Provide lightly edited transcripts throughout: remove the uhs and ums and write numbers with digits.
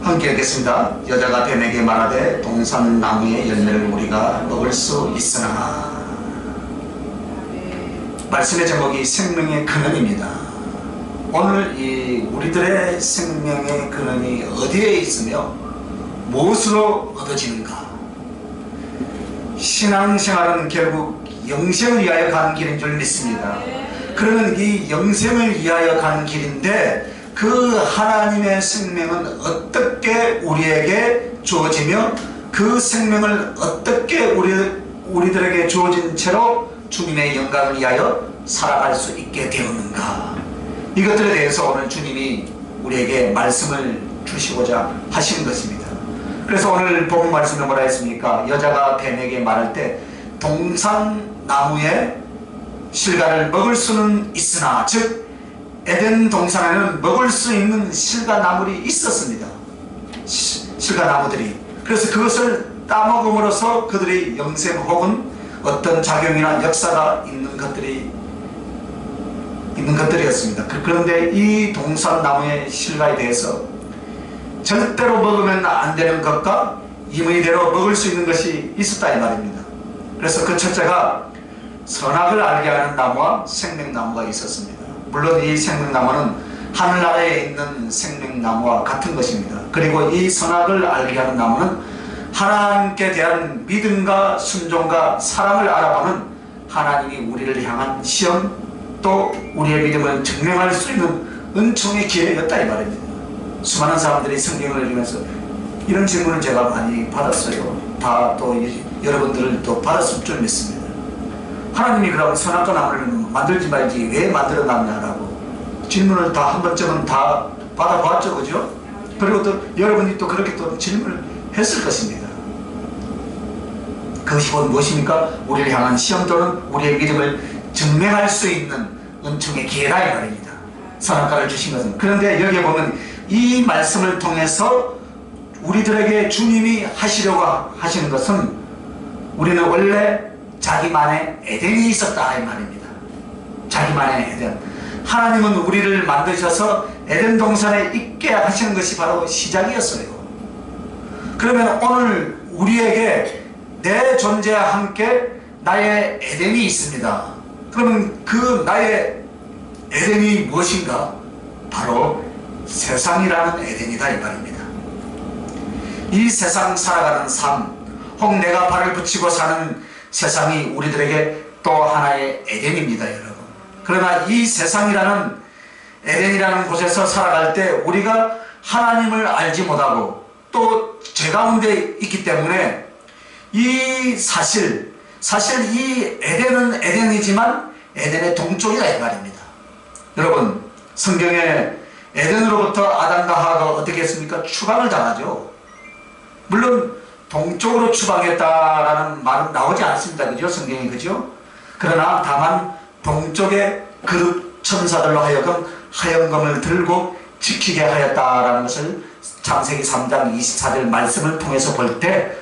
함께 읽겠습니다. 여자가 뱀에게 말하되 동산나무의 열매를 우리가 먹을 수 있으나. 말씀의 제목이 생명의 근원입니다. 오늘 이 우리들의 생명의 근원이 어디에 있으며 무엇으로 얻어지는가? 신앙생활은 결국 영생을 위하여 가는 길인 줄 믿습니다. 그러면 이 영생을 위하여 가는 길인데 그 하나님의 생명은 어떻게 우리에게 주어지며 그 생명을 어떻게 우리들에게 주어진 채로 주님의 영광을 위하여 살아갈 수 있게 되었는가? 이것들에 대해서 오늘 주님이 우리에게 말씀을 주시고자 하시는 것입니다. 그래서 오늘 본문 말씀에 뭐라 했습니까? 여자가 뱀에게 말할 때 동산나무의 실과를 먹을 수는 있으나, 즉 에덴 동산에는 먹을 수 있는 실과나물이 있었습니다. 실과나무들이. 그래서 그것을 따먹음으로써 그들의 영생 혹은 어떤 작용이나 역사가 있는 것들이었습니다. 그런데 이 동산나무의 실과에 대해서 절대로 먹으면 안 되는 것과 임의대로 먹을 수 있는 것이 있었다 이 말입니다. 그래서 그 첫째가 선악을 알게 하는 나무와 생명나무가 있었습니다. 물론 이 생명나무는 하늘나라에 있는 생명나무와 같은 것입니다. 그리고 이 선악을 알게 하는 나무는 하나님께 대한 믿음과 순종과 사랑을 알아보는 하나님이 우리를 향한 시험, 또 우리의 믿음을 증명할 수 있는 은총의 기회였다 이 말입니다. 수많은 사람들이 성경을 읽으면서 이런 질문을 제가 많이 받았어요. 다 또 여러분들을 또 받았을 줄 믿습니다. 하나님이 그럼 선악과 나무를 만들지 말지 왜 만들어 놨냐라고 질문을 다 한 번쯤은 다 받아보았죠, 그죠? 그리고 또 여러분이 또 그렇게 또 질문을 했을 것입니다. 그것이 곧 무엇입니까? 우리를 향한 시험 또는 우리의 믿음을 증명할 수 있는 은총의 기회라 이 말입니다. 선악과를 주신 것은. 그런데 여기에 보면 이 말씀을 통해서 우리들에게 주님이 하시려고 하시는 것은 우리는 원래 자기만의 에덴이 있었다 이 말입니다. 자기만의 에덴. 하나님은 우리를 만드셔서 에덴 동산에 있게 하시는 것이 바로 시작이었어요. 그러면 오늘 우리에게 내 존재와 함께 나의 에덴이 있습니다. 그러면 그 나의 에덴이 무엇인가? 바로 세상이라는 에덴이다 이 말입니다. 이 세상 살아가는 삶, 혹 내가 발을 붙이고 사는 세상이 우리들에게 또 하나의 에덴입니다 여러분. 그러나 이 세상이라는 에덴이라는 곳에서 살아갈 때 우리가 하나님을 알지 못하고 또 죄 가운데 있기 때문에 이 사실 이 에덴은 에덴이지만 에덴의 동쪽이다 이 말입니다. 여러분, 성경에 에덴으로부터 아담과 하와가 어떻게 했습니까? 추방을 당하죠. 물론 동쪽으로 추방했다라는 말은 나오지 않습니다. 그죠? 성경이 그죠? 그러나 다만 동쪽의 그룹 천사들로 하여금 하얀검을 들고 지키게 하였다라는 것을 창세기 3장 24절 말씀을 통해서 볼 때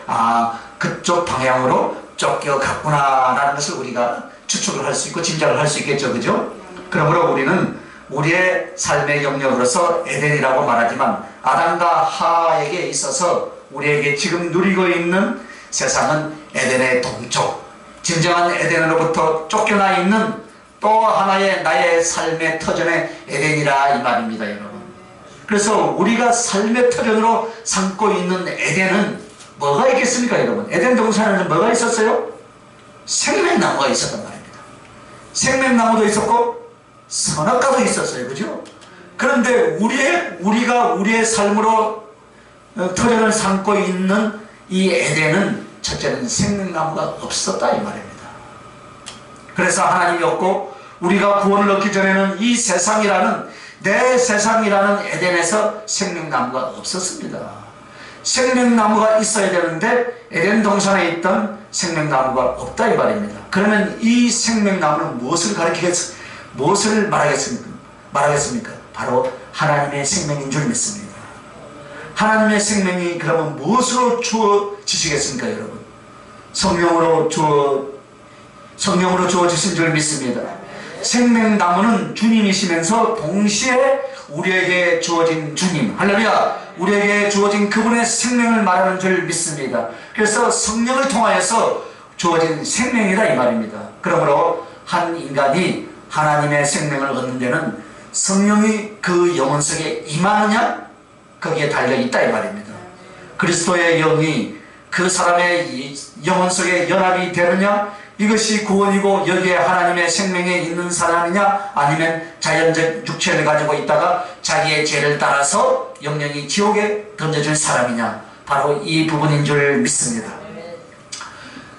그쪽 방향으로 쫓겨갔구나 라는 것을 우리가 추측을 할 수 있고 짐작을 할 수 있겠죠. 그죠? 그러므로 우리는 우리의 삶의 영역으로서 에덴이라고 말하지만 아담과 하와에게 있어서 우리에게 지금 누리고 있는 세상은 에덴의 동쪽, 진정한 에덴으로부터 쫓겨나 있는 또 하나의 나의 삶의 터전의 에덴이라 이 말입니다 여러분. 그래서 우리가 삶의 터전으로 삼고 있는 에덴은 뭐가 있겠습니까 여러분? 에덴 동산에는 뭐가 있었어요? 생명나무가 있었단 말입니다. 생명나무도 있었고 선악과도 있었어요. 그죠? 그런데 우리가 우리의 삶으로 터전을 삼고 있는 이 에덴은 첫째는 생명나무가 없었다 이 말입니다. 그래서 하나님이 없고 우리가 구원을 얻기 전에는 이 세상이라는 내 세상이라는 에덴에서 생명나무가 없었습니다. 생명나무가 있어야 되는데 에덴 동산에 있던 생명나무가 없다 이 말입니다. 그러면 이 생명나무는 무엇을 무엇을 말하겠습니까? 바로 하나님의 생명인 줄 믿습니다. 하나님의 생명이 그러면 무엇으로 주어지시겠습니까 여러분? 성령으로 주어지신 줄 믿습니다. 생명나무는 주님이시면서 동시에 우리에게 주어진 주님, 할렐루야, 우리에게 주어진 그분의 생명을 말하는 줄 믿습니다. 그래서 성령을 통하여서 주어진 생명이다 이 말입니다. 그러므로 한 인간이 하나님의 생명을 얻는 데는 성령이 그 영혼 속에 임하느냐, 거기에 달려있다 이 말입니다. 그리스도의 영이 그 사람의 영혼 속에 연합이 되느냐, 이것이 구원이고 여기에 하나님의 생명에 있는 사람이냐, 아니면 자연적 육체를 가지고 있다가 자기의 죄를 따라서 영영이 지옥에 던져질 사람이냐, 바로 이 부분인 줄 믿습니다.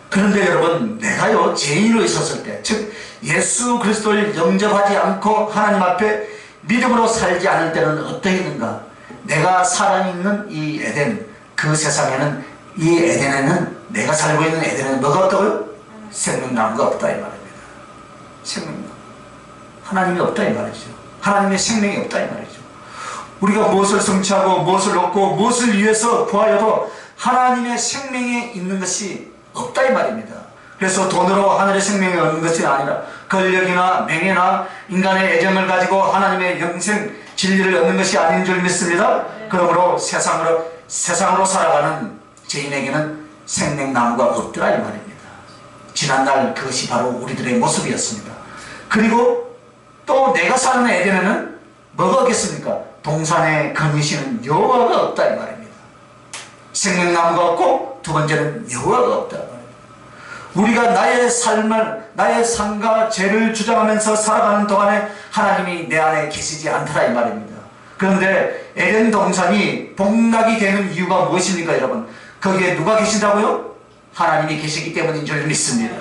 그런데 여러분, 내가요 죄인으로 있었을 때, 즉 예수 그리스도를 영접하지 않고 하나님 앞에 믿음으로 살지 않을 때는 어떠했는가? 내가 살아있는 이 에덴, 그 세상에는, 이 에덴에는, 내가 살고 있는 에덴에는 뭐가 없다고요? 생명나무가 없다 이 말입니다. 생명나무, 하나님이 없다 이 말이죠. 하나님의 생명이 없다 이 말이죠. 우리가 무엇을 성취하고 무엇을 얻고 무엇을 위해서 구하여도 하나님의 생명에 있는 것이 없다 이 말입니다. 그래서 돈으로 하늘의 생명을 얻는 것이 아니라 권력이나 명예나 인간의 애정을 가지고 하나님의 영생 진리를 얻는 것이 아닌 줄 믿습니다. 그러므로 세상으로 살아가는 죄인에게는 생명나무가 없더라 이 말입니다. 지난날 그것이 바로 우리들의 모습이었습니다. 그리고 또 내가 사는 에덴에는 뭐가 없겠습니까? 동산에 거니시는 여호와가 없다 이 말입니다. 생명나무가 없고, 두 번째는 여호와가 없다 이 말입니다. 우리가 나의 삶과 죄를 주장하면서 살아가는 동안에 하나님이 내 안에 계시지 않더라 이 말입니다. 그런데 에덴 동산이 복락이 되는 이유가 무엇입니까 여러분? 거기에 누가 계신다고요? 하나님이 계시기 때문인 줄 믿습니다.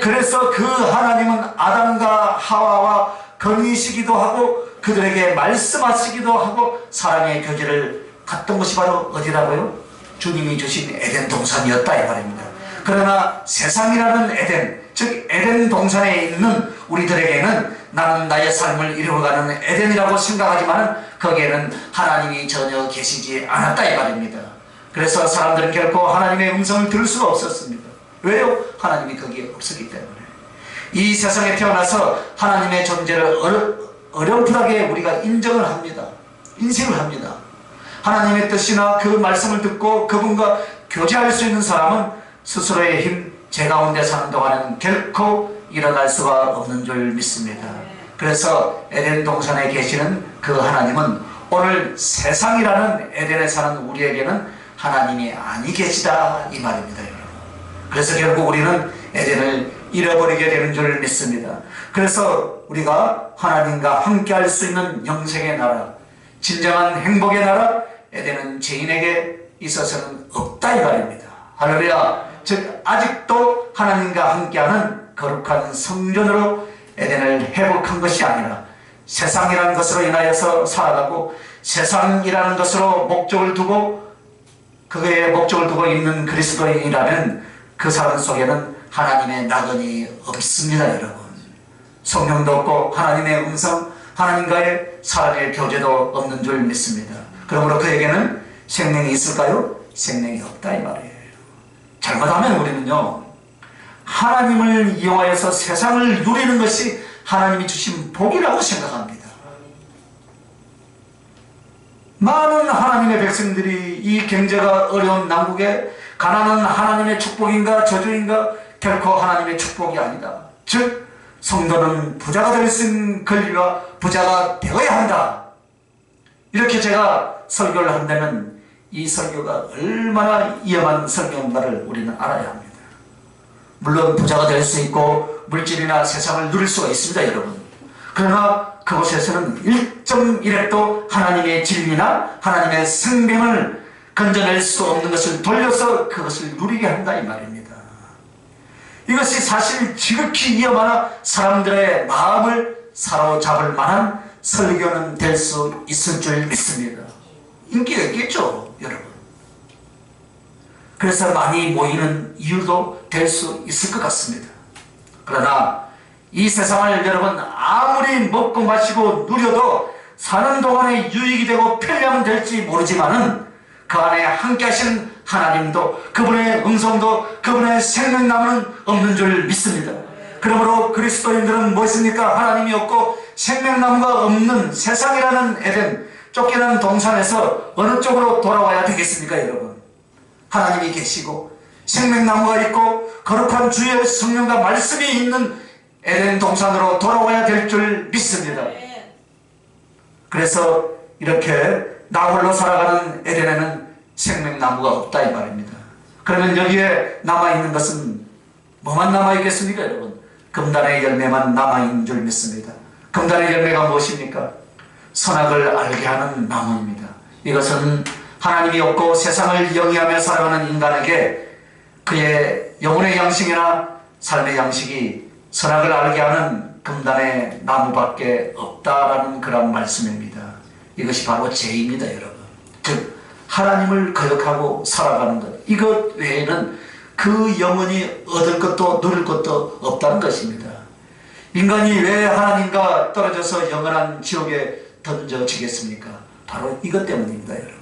그래서 그 하나님은 아담과 하와와 거니시기도 하고 그들에게 말씀하시기도 하고 사랑의 교제를 갖던 것이 바로 어디라고요? 주님이 주신 에덴 동산이었다 이 말입니다. 그러나 세상이라는 에덴, 즉 에덴 동산에 있는 우리들에게는 나는 나의 삶을 이루어가는 에덴이라고 생각하지만 거기에는 하나님이 전혀 계시지 않았다 이 말입니다. 그래서 사람들은 결코 하나님의 음성을 들을 수가 없었습니다. 왜요? 하나님이 거기에 없었기 때문에. 이 세상에 태어나서 하나님의 존재를 어렴풋하게 우리가 인정을 합니다. 인식을 합니다. 하나님의 뜻이나 그 말씀을 듣고 그분과 교제할 수 있는 사람은 스스로의 힘, 제 가운데 사는 동안은 결코 일어날 수가 없는 줄 믿습니다. 그래서 에덴 동산에 계시는 그 하나님은 오늘 세상이라는 에덴에 사는 우리에게는 하나님이 아니 계시다 이 말입니다. 여러분. 그래서 결국 우리는 에덴을 잃어버리게 되는 줄 믿습니다. 그래서 우리가 하나님과 함께 할 수 있는 영생의 나라, 진정한 행복의 나라, 에덴은 죄인에게 있어서는 없다 이 말입니다. 할렐루야. 즉 아직도 하나님과 함께하는 거룩한 성전으로 에덴을 회복한 것이 아니라 세상이라는 것으로 인하여서 살아가고 세상이라는 것으로 목적을 두고 그의 목적을 두고 있는 그리스도인이라면 그 사람 속에는 하나님의 낙원이 없습니다. 여러분, 성령도 없고 하나님의 음성, 하나님과의 사랑의 교제도 없는 줄 믿습니다. 그러므로 그에게는 생명이 있을까요? 생명이 없다 이 말이에요. 잘못하면 우리는요, 하나님을 이용하여서 세상을 누리는 것이 하나님이 주신 복이라고 생각합니다. 많은 하나님의 백성들이 이 경제가 어려운 난국에 가난은 하나님의 축복인가 저주인가? 결코 하나님의 축복이 아니다. 즉 성도는 부자가 될 수 있는 권리와 부자가 되어야 한다. 이렇게 제가 설교를 한다면 이 설교가 얼마나 위험한 설교인가를 우리는 알아야 합니다. 물론 부자가 될 수 있고 물질이나 세상을 누릴 수가 있습니다. 여러분. 그러나 그곳에서는 1.1획도 하나님의 진리나 하나님의 생명을 건져낼 수 없는 것을 돌려서 그것을 누리게 한다 이 말입니다. 이것이 사실 지극히 위험하나 사람들의 마음을 사로잡을 만한 설교는 될 수 있을 줄 믿습니다. 인기가 있겠죠 여러분. 그래서 많이 모이는 이유도 될 수 있을 것 같습니다. 그러나 이 세상을 여러분 아무리 먹고 마시고 누려도 사는 동안에 유익이 되고 편리하면 될지 모르지만은 그 안에 함께 하시는 하나님도 그분의 음성도 그분의 생명나무는 없는 줄 믿습니다. 그러므로 그리스도인들은 무엇입니까? 하나님이 없고 생명나무가 없는 세상이라는 에덴, 쫓겨난 동산에서 어느 쪽으로 돌아와야 되겠습니까, 여러분? 하나님이 계시고 생명나무가 있고 거룩한 주의 성령과 말씀이 있는 에덴 동산으로 돌아와야 될 줄 믿습니다. 그래서 이렇게 나 홀로 살아가는 에덴에는 생명나무가 없다 이 말입니다. 그러면 여기에 남아있는 것은 뭐만 남아있겠습니까, 여러분? 금단의 열매만 남아있는 줄 믿습니다. 금단의 열매가 무엇입니까? 선악을 알게 하는 나무입니다. 이것은 하나님이 없고 세상을 영위하며 살아가는 인간에게 그의 영혼의 양식이나 삶의 양식이 선악을 알게 하는 금단의 나무밖에 없다라는 그런 말씀입니다. 이것이 바로 죄입니다, 여러분. 즉 하나님을 거역하고 살아가는 것, 이것 외에는 그 영혼이 얻을 것도 누릴 것도 없다는 것입니다. 인간이 왜 하나님과 떨어져서 영원한 지옥에 던져지겠습니까? 바로 이것 때문입니다, 여러분.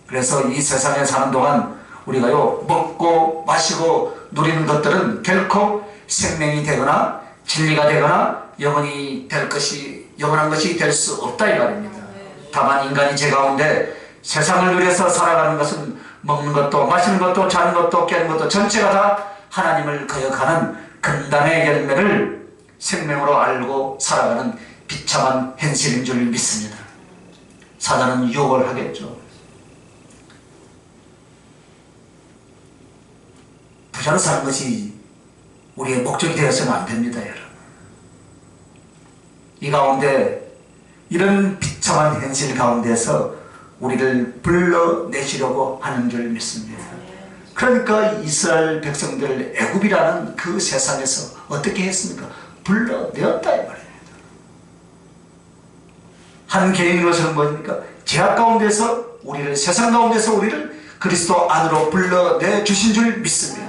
그래서 이 세상에 사는 동안 우리가요, 먹고 마시고 누리는 것들은 결코 생명이 되거나 진리가 되거나 영원한 것이 될 수 없다 이 말입니다. 다만 인간이 제 가운데 세상을 누려서 살아가는 것은 먹는 것도 마시는 것도 자는 것도 깨는 것도 전체가 다 하나님을 거역하는 금단의 열매를 생명으로 알고 살아가는 비참한 현실인 줄 믿습니다. 사단은 유혹을 하겠죠. 부자로 사는 것이 우리의 목적이 되어서는 안 됩니다, 여러분. 이 가운데 이런 비참한 현실 가운데서 우리를 불러내시려고 하는 줄 믿습니다. 그러니까 이스라엘 백성들 애굽이라는 그 세상에서 어떻게 했습니까? 불러내었다 이 말입니다. 한 개인으로서는 뭡니까? 죄악 가운데서 우리를, 세상 가운데서 우리를 그리스도 안으로 불러내 주신 줄 믿습니다.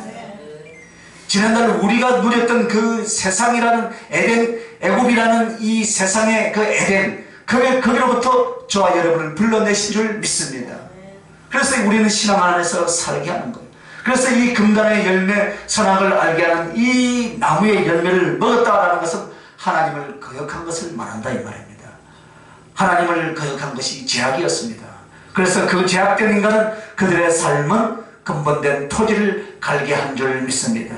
지난날 우리가 누렸던 그 세상이라는 에덴, 애굽이라는 이 세상의 그 에덴, 거기로부터 저와 여러분을 불러내신 줄 믿습니다. 그래서 우리는 신앙 안에서 살게 하는 거예요. 그래서 이 금단의 열매, 선악을 알게 하는 이 나무의 열매를 먹었다라는 것은 하나님을 거역한 것을 말한다 이 말입니다. 하나님을 거역한 것이 죄악이었습니다. 그래서 그 죄악된 인간은 그들의 삶은 근본된 토지를 갈게 한 줄 믿습니다.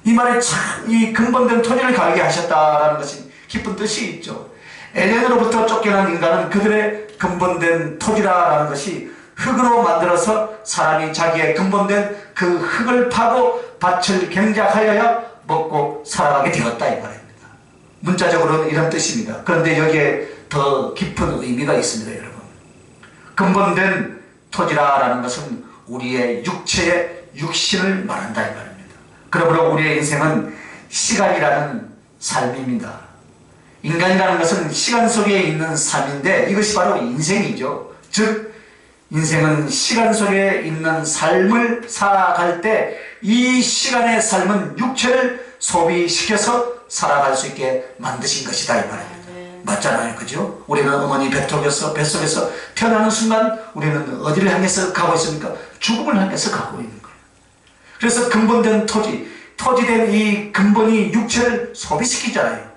이 말에 참 이 근본된 토지를 갈게 하셨다라는 것이 깊은 뜻이 있죠. 에덴으로부터 쫓겨난 인간은 그들의 근본된 토지라는 것이 흙으로 만들어서 사람이 자기의 근본된 그 흙을 파고 밭을 경작하여야 먹고 살아가게 되었다 이 말입니다. 문자적으로는 이런 뜻입니다. 그런데 여기에 더 깊은 의미가 있습니다, 여러분. 근본된 토지라는 것은 우리의 육체의 육신을 말한다 이 말입니다. 그러므로 우리의 인생은 시간이라는 삶입니다. 인간이라는 것은 시간 속에 있는 삶인데 이것이 바로 인생이죠. 즉 인생은 시간 속에 있는 삶을 살아갈 때 이 시간의 삶은 육체를 소비시켜서 살아갈 수 있게 만드신 것이다 이 말입니다. 맞잖아요, 그죠? 우리는 어머니 뱃속에서 태어나는 순간 우리는 어디를 향해서 가고 있습니까? 죽음을 향해서 가고 있는 거예요. 그래서 근본된 토지된 이 근본이 육체를 소비시키잖아요.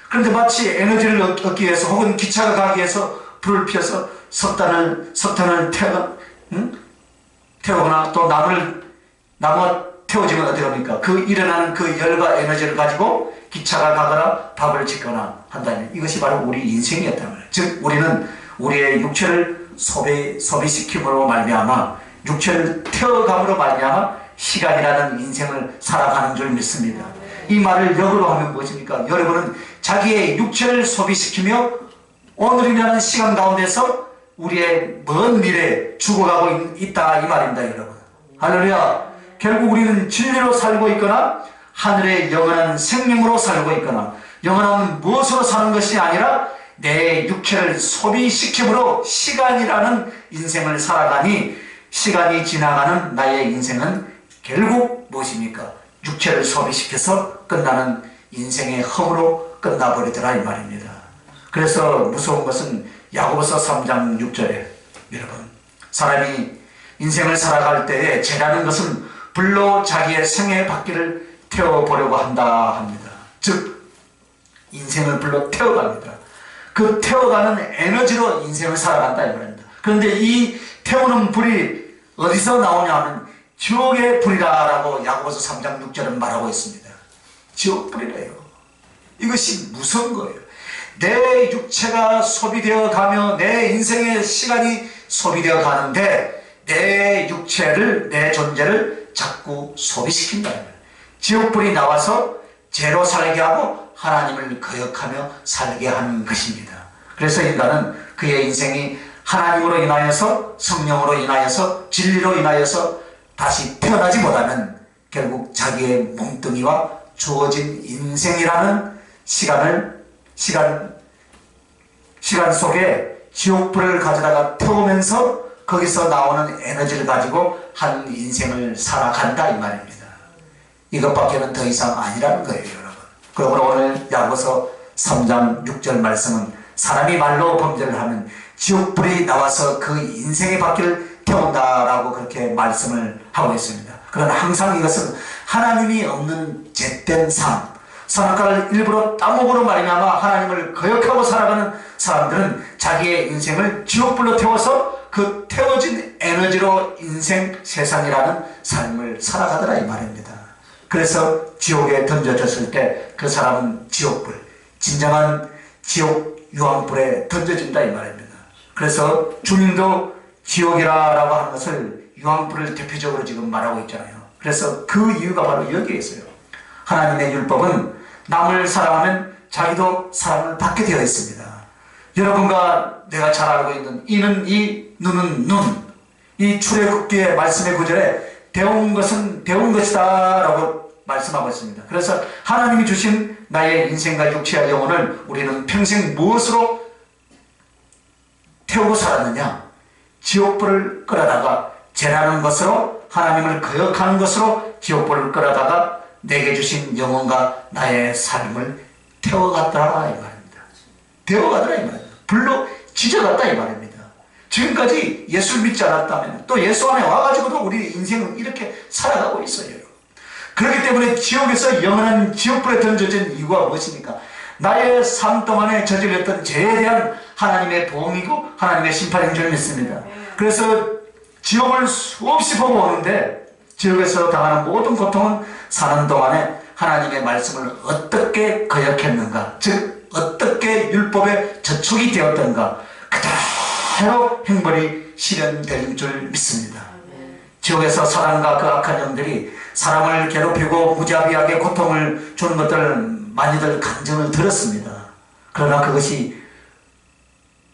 그런데 마치 에너지를 얻기 위해서 혹은 기차가 가기 위해서 불을 피워서 석탄을 태우거나 또 나무가 태워지면 어떻게 합니까? 그 일어나는 그 열과 에너지를 가지고 기차가 가거나 밥을 짓거나 한다면 이것이 바로 우리 인생이었단 말이에요. 즉 우리는 우리의 육체를 소비시킴으로 말미암아 육체를 태워감으로 말미암아 시간이라는 인생을 살아가는 줄 믿습니다. 이 말을 역으로 하면 무엇입니까? 여러분은 자기의 육체를 소비시키며 오늘이라는 시간 가운데서 우리의 먼 미래에 죽어가고 있다 이 말입니다, 여러분. 할렐루야. 결국 우리는 진리로 살고 있거나 하늘의 영원한 생명으로 살고 있거나 영원한 무엇으로 사는 것이 아니라 내 육체를 소비시킴으로 시간이라는 인생을 살아가니 시간이 지나가는 나의 인생은 결국 무엇입니까? 육체를 소비시켜서 끝나는 인생의 험으로 끝나버리더라 이 말입니다. 그래서 무서운 것은 야고보서 3장 6절에 여러분 사람이 인생을 살아갈 때에 죄라는 것은 불로 자기의 생애 받기를 태워보려고 한다 합니다. 즉 인생을 불러 태워갑니다. 그 태워가는 에너지로 인생을 살아간다 이 말입니다. 그런데 이 태우는 불이 어디서 나오냐 하면 지옥의 불이라고 야고보서 3장 6절은 말하고 있습니다. 지옥 불이래요. 이것이 무서운 거예요. 내 육체가 소비되어 가며 내 인생의 시간이 소비되어 가는데 내 육체를, 내 존재를 자꾸 소비시킨다. 지옥불이 나와서 죄로 살게 하고 하나님을 거역하며 살게 하는 것입니다. 그래서 인간은 그의 인생이 하나님으로 인하여서, 성령으로 인하여서, 진리로 인하여서 다시 태어나지 못하면 결국 자기의 몸뚱이와 주어진 인생이라는 시간 속에 지옥불을 가져다가 태우면서 거기서 나오는 에너지를 가지고 한 인생을 살아간다 이 말입니다. 이것밖에는 더 이상 아니라는 거예요, 여러분. 그러므로 오늘 야고보서 3장 6절 말씀은 사람이 말로 범죄를 하면 지옥불이 나와서 그 인생의 바퀴를 태운다라고 그렇게 말씀을 하고 있습니다. 그러나 항상 이것은 하나님이 없는 잿된 삶, 선악과를 일부러 따먹으로 말미암아 하나님을 거역하고 살아가는 사람들은 자기의 인생을 지옥불로 태워서 그 태워진 에너지로 인생 세상이라는 삶을 살아가더라 이 말입니다. 그래서 지옥에 던져졌을 때 그 사람은 지옥불, 진정한 지옥 유황불에 던져진다 이 말입니다. 그래서 주님도 지옥이라고 하는 것을 유황불을 대표적으로 지금 말하고 있잖아요. 그래서 그 이유가 바로 여기에 있어요. 하나님의 율법은 남을 사랑하면 자기도 사랑을 받게 되어 있습니다. 여러분과 내가 잘 알고 있는 이는 이, 눈은 눈, 이 출애굽기의 말씀의 구절에 배운 것은 배운 것이다 라고 말씀하고 있습니다. 그래서 하나님이 주신 나의 인생과 육체와 영혼을 우리는 평생 무엇으로 태우고 살았느냐? 지옥불을 끌어다가 죄라는 것으로, 하나님을 거역하는 것으로 지옥불을 끌어다가 내게 주신 영혼과 나의 삶을 태워갔더라 이 말입니다. 태워가더라 이 말입니다. 불로 지져갔다 이 말입니다. 지금까지 예수를 믿지 않았다면 또 예수 안에 와가지고도 우리 인생은 이렇게 살아가고 있어요. 그렇기 때문에 지옥에서 영원한 지옥불에 던져진 이유가 무엇입니까? 나의 삶 동안에 저질렀던 죄에 대한 하나님의 보응이고 하나님의 심판인 줄 믿습니다. 그래서 지옥을 수없이 보고 오는데 지옥에서 당하는 모든 고통은 사는 동안에 하나님의 말씀을 어떻게 거역했는가, 즉 어떻게 율법에 저촉이 되었던가 그대로 형벌이 실현될 줄 믿습니다. 지옥에서 사단과 그 악한 영들이 사람을 괴롭히고 무자비하게 고통을 주는 것들 많이들 감정을 들었습니다. 그러나 그것이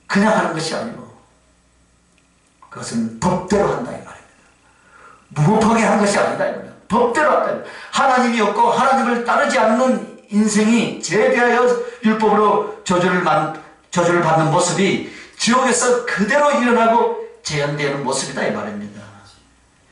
그냥 하는 것이 아니고 그것은 법대로 한다 이 말입니다. 무법하게 한 것이 아니다 이 말입니다. 법대로 한다. 하나님이 없고 하나님을 따르지 않는 인생이 죄에 대하여 율법으로 저주를 받는 모습이 지옥에서 그대로 일어나고 재현되는 모습이다 이 말입니다.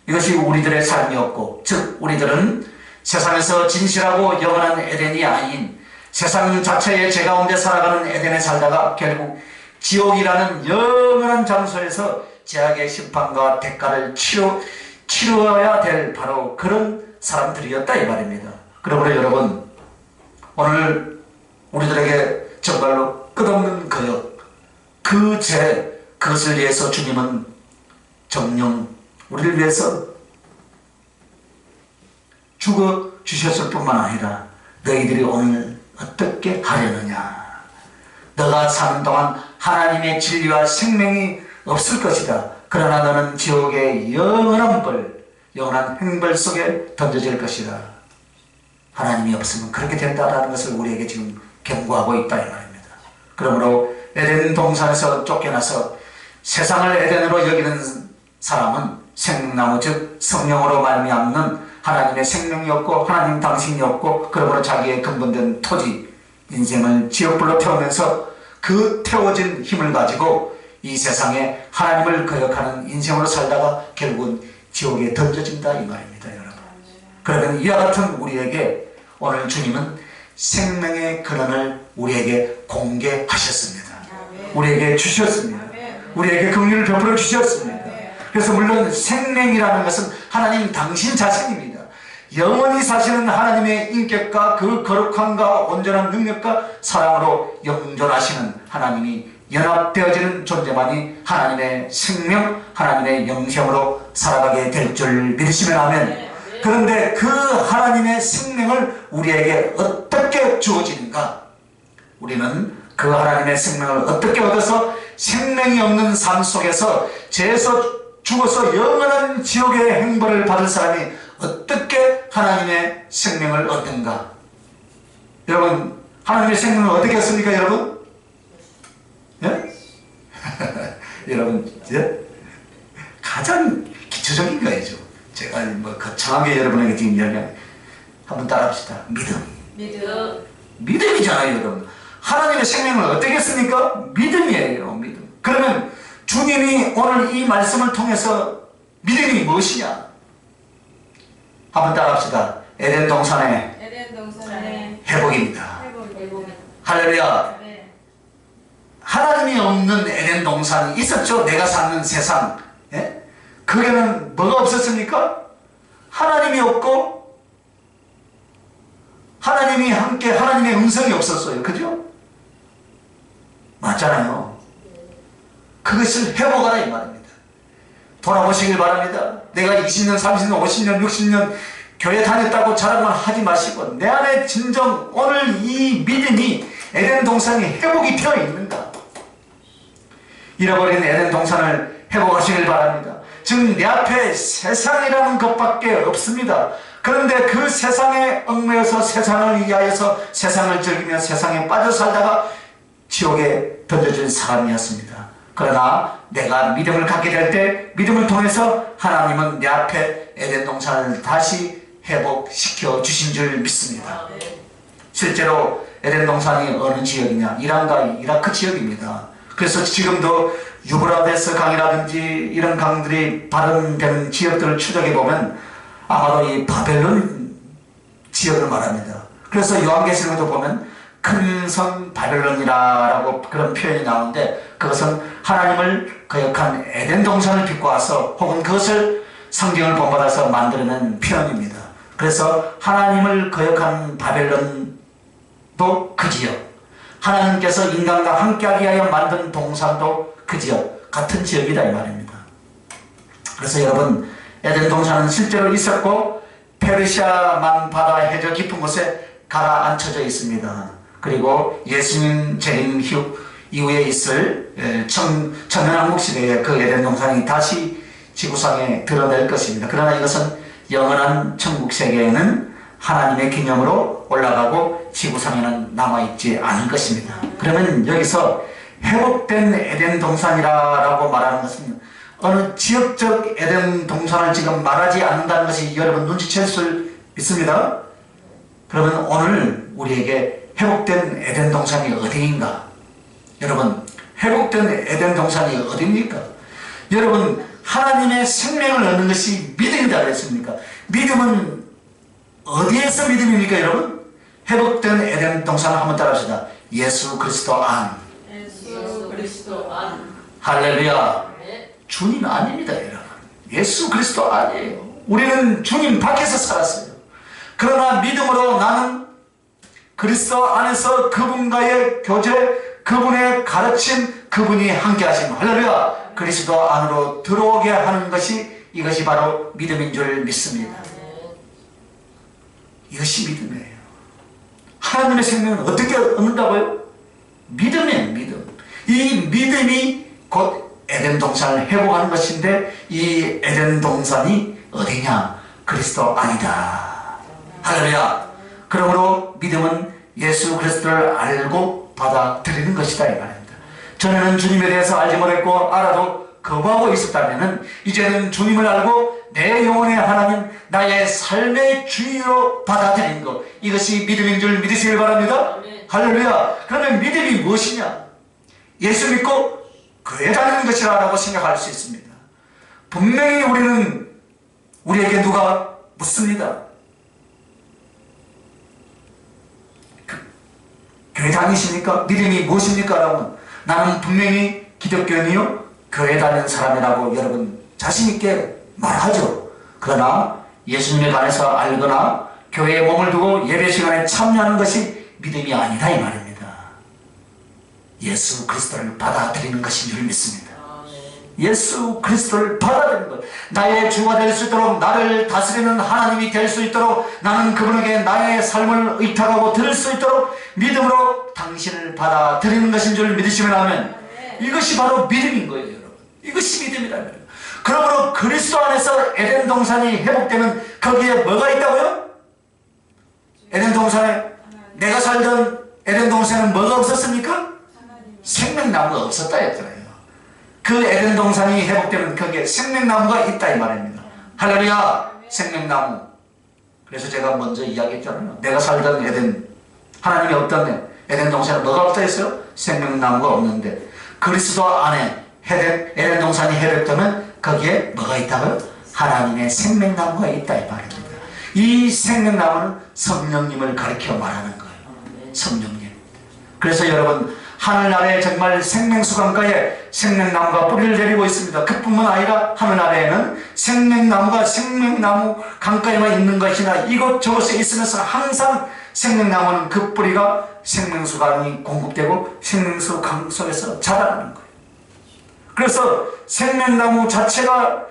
이것이 우리들의 삶이었고, 즉 우리들은 세상에서 진실하고 영원한 에덴이 아닌 세상 자체의 죄 가운데 살아가는 에덴에 살다가 결국 지옥이라는 영원한 장소에서 죄악의 심판과 대가를 치루어야 될 바로 그런 사람들이었다 이 말입니다. 그러므로 여러분, 오늘 우리들에게 정말로 끝없는 거역, 그 죄, 그것을 위해서 주님은 정령 우리를 위해서 죽어 주셨을 뿐만 아니라 너희들이 오늘 어떻게 하려느냐, 너가 사는 동안 하나님의 진리와 생명이 없을 것이다. 그러나 너는 지옥의 영원한 벌, 영원한 행벌 속에 던져질 것이다. 하나님이 없으면 그렇게 된다는 것을 우리에게 지금 경고하고 있다 이 말입니다. 그러므로 에덴 동산에서 쫓겨나서 세상을 에덴으로 여기는 사람은 생명나무 즉 성령으로 말미암는 하나님의 생명이 없고 하나님 당신이 없고 그러므로 자기의 근본된 토지 인생을 지옥불로 태우면서 그 태워진 힘을 가지고 이 세상에 하나님을 거역하는 인생으로 살다가 결국은 지옥에 던져진다 이 말입니다. 여러분, 그러면 이와 같은 우리에게 오늘 주님은 생명의 근원을 우리에게 공개하셨습니다. 우리에게 주셨습니다. 우리에게 긍휼을 베풀어 주셨습니다. 그래서 물론 생명이라는 것은 하나님 당신 자신입니다. 영원히 사시는 하나님의 인격과 그 거룩함과 온전한 능력과 사랑으로 영존하시는 하나님이 연합되어지는 존재만이 하나님의 생명, 하나님의 영생으로 살아가게 될 줄 믿으시면 아멘. 그런데 그 하나님의 생명을 우리에게 어떻게 주어지는가? 우리는 그 하나님의 생명을 어떻게 얻어서 생명이 없는 삶 속에서 죄에서 죽어서 영원한 지옥의 행벌을 받을 사람이 어떻게 하나님의 생명을 얻는가? 여러분, 하나님의 생명을 어떻게 얻습니까, 여러분? 예? 여러분, 예? 가장 기초적인 거죠. 제가 뭐 거창하게 여러분에게 지금 이야기하는, 한번 따라합시다. 믿음. 믿음이잖아요, 여러분. 하나님의 생명을 어떻게 했습니까? 믿음이에요, 믿음. 그러면 주님이 오늘 이 말씀을 통해서 믿음이 무엇이냐? 한번 따라합시다. 에덴 동산의 회복입니다. 할렐루야. 네. 하나님이 없는 에덴 동산이 있었죠. 내가 사는 세상. 예? 거기는 뭐가 없었습니까? 하나님이 없고 하나님이 함께 하나님의 음성이 없었어요. 그죠? 맞잖아요. 그것을 회복하라 이 말입니다. 돌아보시길 바랍니다. 내가 20년, 30년, 50년, 60년 교회 다녔다고 자랑만 하지 마시고 내 안에 진정 오늘 이 믿음이 에덴 동산이 회복이 되어 있는가? 잃어버린 에덴 동산을 회복하시길 바랍니다. 즉 내 앞에 세상이라는 것밖에 없습니다. 그런데 그 세상에 얽매여서 세상을 위하여서 세상을 즐기며 세상에 빠져 살다가 지옥에 던져진 사람이었습니다. 그러나 내가 믿음을 갖게 될 때 믿음을 통해서 하나님은 내 앞에 에덴 동산을 다시 회복시켜 주신 줄 믿습니다. 실제로 에덴 동산이 어느 지역이냐? 이란과 이라크 지역입니다. 그래서 지금도 유브라데스 강이라든지 이런 강들이 발현되는 지역들을 추적해 보면 아마도 이 바벨론 지역을 말합니다. 그래서 요한계시록에도 보면 큰 성 바벨론이라고 그런 표현이 나오는데 그것은 하나님을 거역한 에덴 동산을 비꼬아서 혹은 그것을 성경을 본받아서 만들어낸 표현입니다. 그래서 하나님을 거역한 바벨론도 그 지역, 하나님께서 인간과 함께하기 위하여 만든 동산도 그 지역, 같은 지역이다 이 말입니다. 그래서 여러분, 에덴 동산은 실제로 있었고 페르시아만 바다 해저 깊은 곳에 가라앉혀져 있습니다. 그리고 예수님 재림 이후에 있을 천년왕국 시대에 그 에덴 동산이 다시 지구상에 드러낼 것입니다. 그러나 이것은 영원한 천국 세계에는 하나님의 기념으로 올라가고 지구상에는 남아있지 않을 것입니다. 그러면 여기서 회복된 에덴 동산이라고 말하는 것은 어느 지역적 에덴 동산을 지금 말하지 않는다는 것이 여러분 눈치챌 수 있습니다. 그러면 오늘 우리에게 회복된 에덴 동산이 어디인가? 여러분, 회복된 에덴 동산이 어디입니까? 여러분, 하나님의 생명을 얻는 것이 믿음이다 그랬습니까? 믿음은 어디에서 믿음입니까, 여러분? 회복된 에덴 동산을 한번 따라합시다. 예수 그리스도 안. 예수 그리스도 안. 할렐루야. 네. 주님 아닙니다, 여러분. 예수 그리스도 아니에요. 우리는 주님 밖에서 살았어요. 그러나 믿음으로 나는 그리스도 안에서 그분과의 교제, 그분의 가르침, 그분이 함께하심, 할렐루야, 그리스도 안으로 들어오게 하는 것이 이것이 바로 믿음인 줄 믿습니다. 이것이 믿음이에요. 하나님의 생명은 어떻게 얻는다고요? 믿음이에요, 믿음. 이 믿음이 곧 에덴 동산을 회복하는 것인데 이 에덴 동산이 어디냐? 그리스도 안이다. 할렐루야. 그러므로 믿음은 예수 그리스도를 알고 받아들이는 것이다 이 말입니다. 전에는 주님에 대해서 알지 못했고 알아도 거부하고 있었다면 이제는 주님을 알고 내 영혼의 하나님, 나의 삶의 주인으로 받아들이는 것, 이것이 믿음인 줄 믿으시길 바랍니다. 할렐루야. 그러면 믿음이 무엇이냐? 예수 믿고 교회 다니는 것이라고 생각할 수 있습니다. 분명히 우리에게 누가 묻습니다. 교회 다니십니까? 믿음이 무엇입니까? 라고 나는 분명히 기독교인이요 교회 다니는 사람이라고 여러분 자신있게 말하죠. 그러나 예수님에 관해서 알거나 교회에 몸을 두고 예배 시간에 참여하는 것이 믿음이 아니다 이 말입니다. 예수 그리스도를 받아들이는 것인 줄 믿습니다. 예수 그리스도를 받아들이는 것, 나의 주가 될 수 있도록, 나를 다스리는 하나님이 될 수 있도록, 나는 그분에게 나의 삶을 의탁하고 드릴 수 있도록 믿음으로 당신을 받아들이는 것인 줄 믿으시면 하면, 이것이 바로 믿음인 거예요, 여러분. 이것이 믿음이라면. 그러므로 그리스도 안에서 에덴 동산이 회복되면 거기에 뭐가 있다고요? 에덴 동산에, 내가 살던 에덴 동산에는 뭐가 없었습니까? 생명나무가 없었다 했잖아요. 그 에덴 동산이 회복되면 거기에 생명나무가 있다 이 말입니다. 할렐루야, 생명나무. 그래서 제가 먼저 이야기했잖아요. 내가 살던 에덴, 하나님이 없던 에덴 동산에 뭐가 없다 했어요? 생명나무가 없는데, 그리스도 안에 에덴 동산이 회복되면 거기에 뭐가 있다고요? 하나님의 생명나무가 있다 이 말입니다. 이 생명나무는 성령님을 가리켜 말하는 거예요. 성령님. 그래서 여러분, 하늘 아래 정말 생명수 강가에 생명나무가 뿌리를 내리고 있습니다. 그뿐만 아니라 하늘 아래에는 생명나무가 생명나무 강가에만 있는 것이나 이곳저곳에 있으면서 항상 생명나무는 그 뿌리가 생명수 강이 공급되고 생명수 강 속에서 자라나는 거예요. 그래서 생명나무 자체가,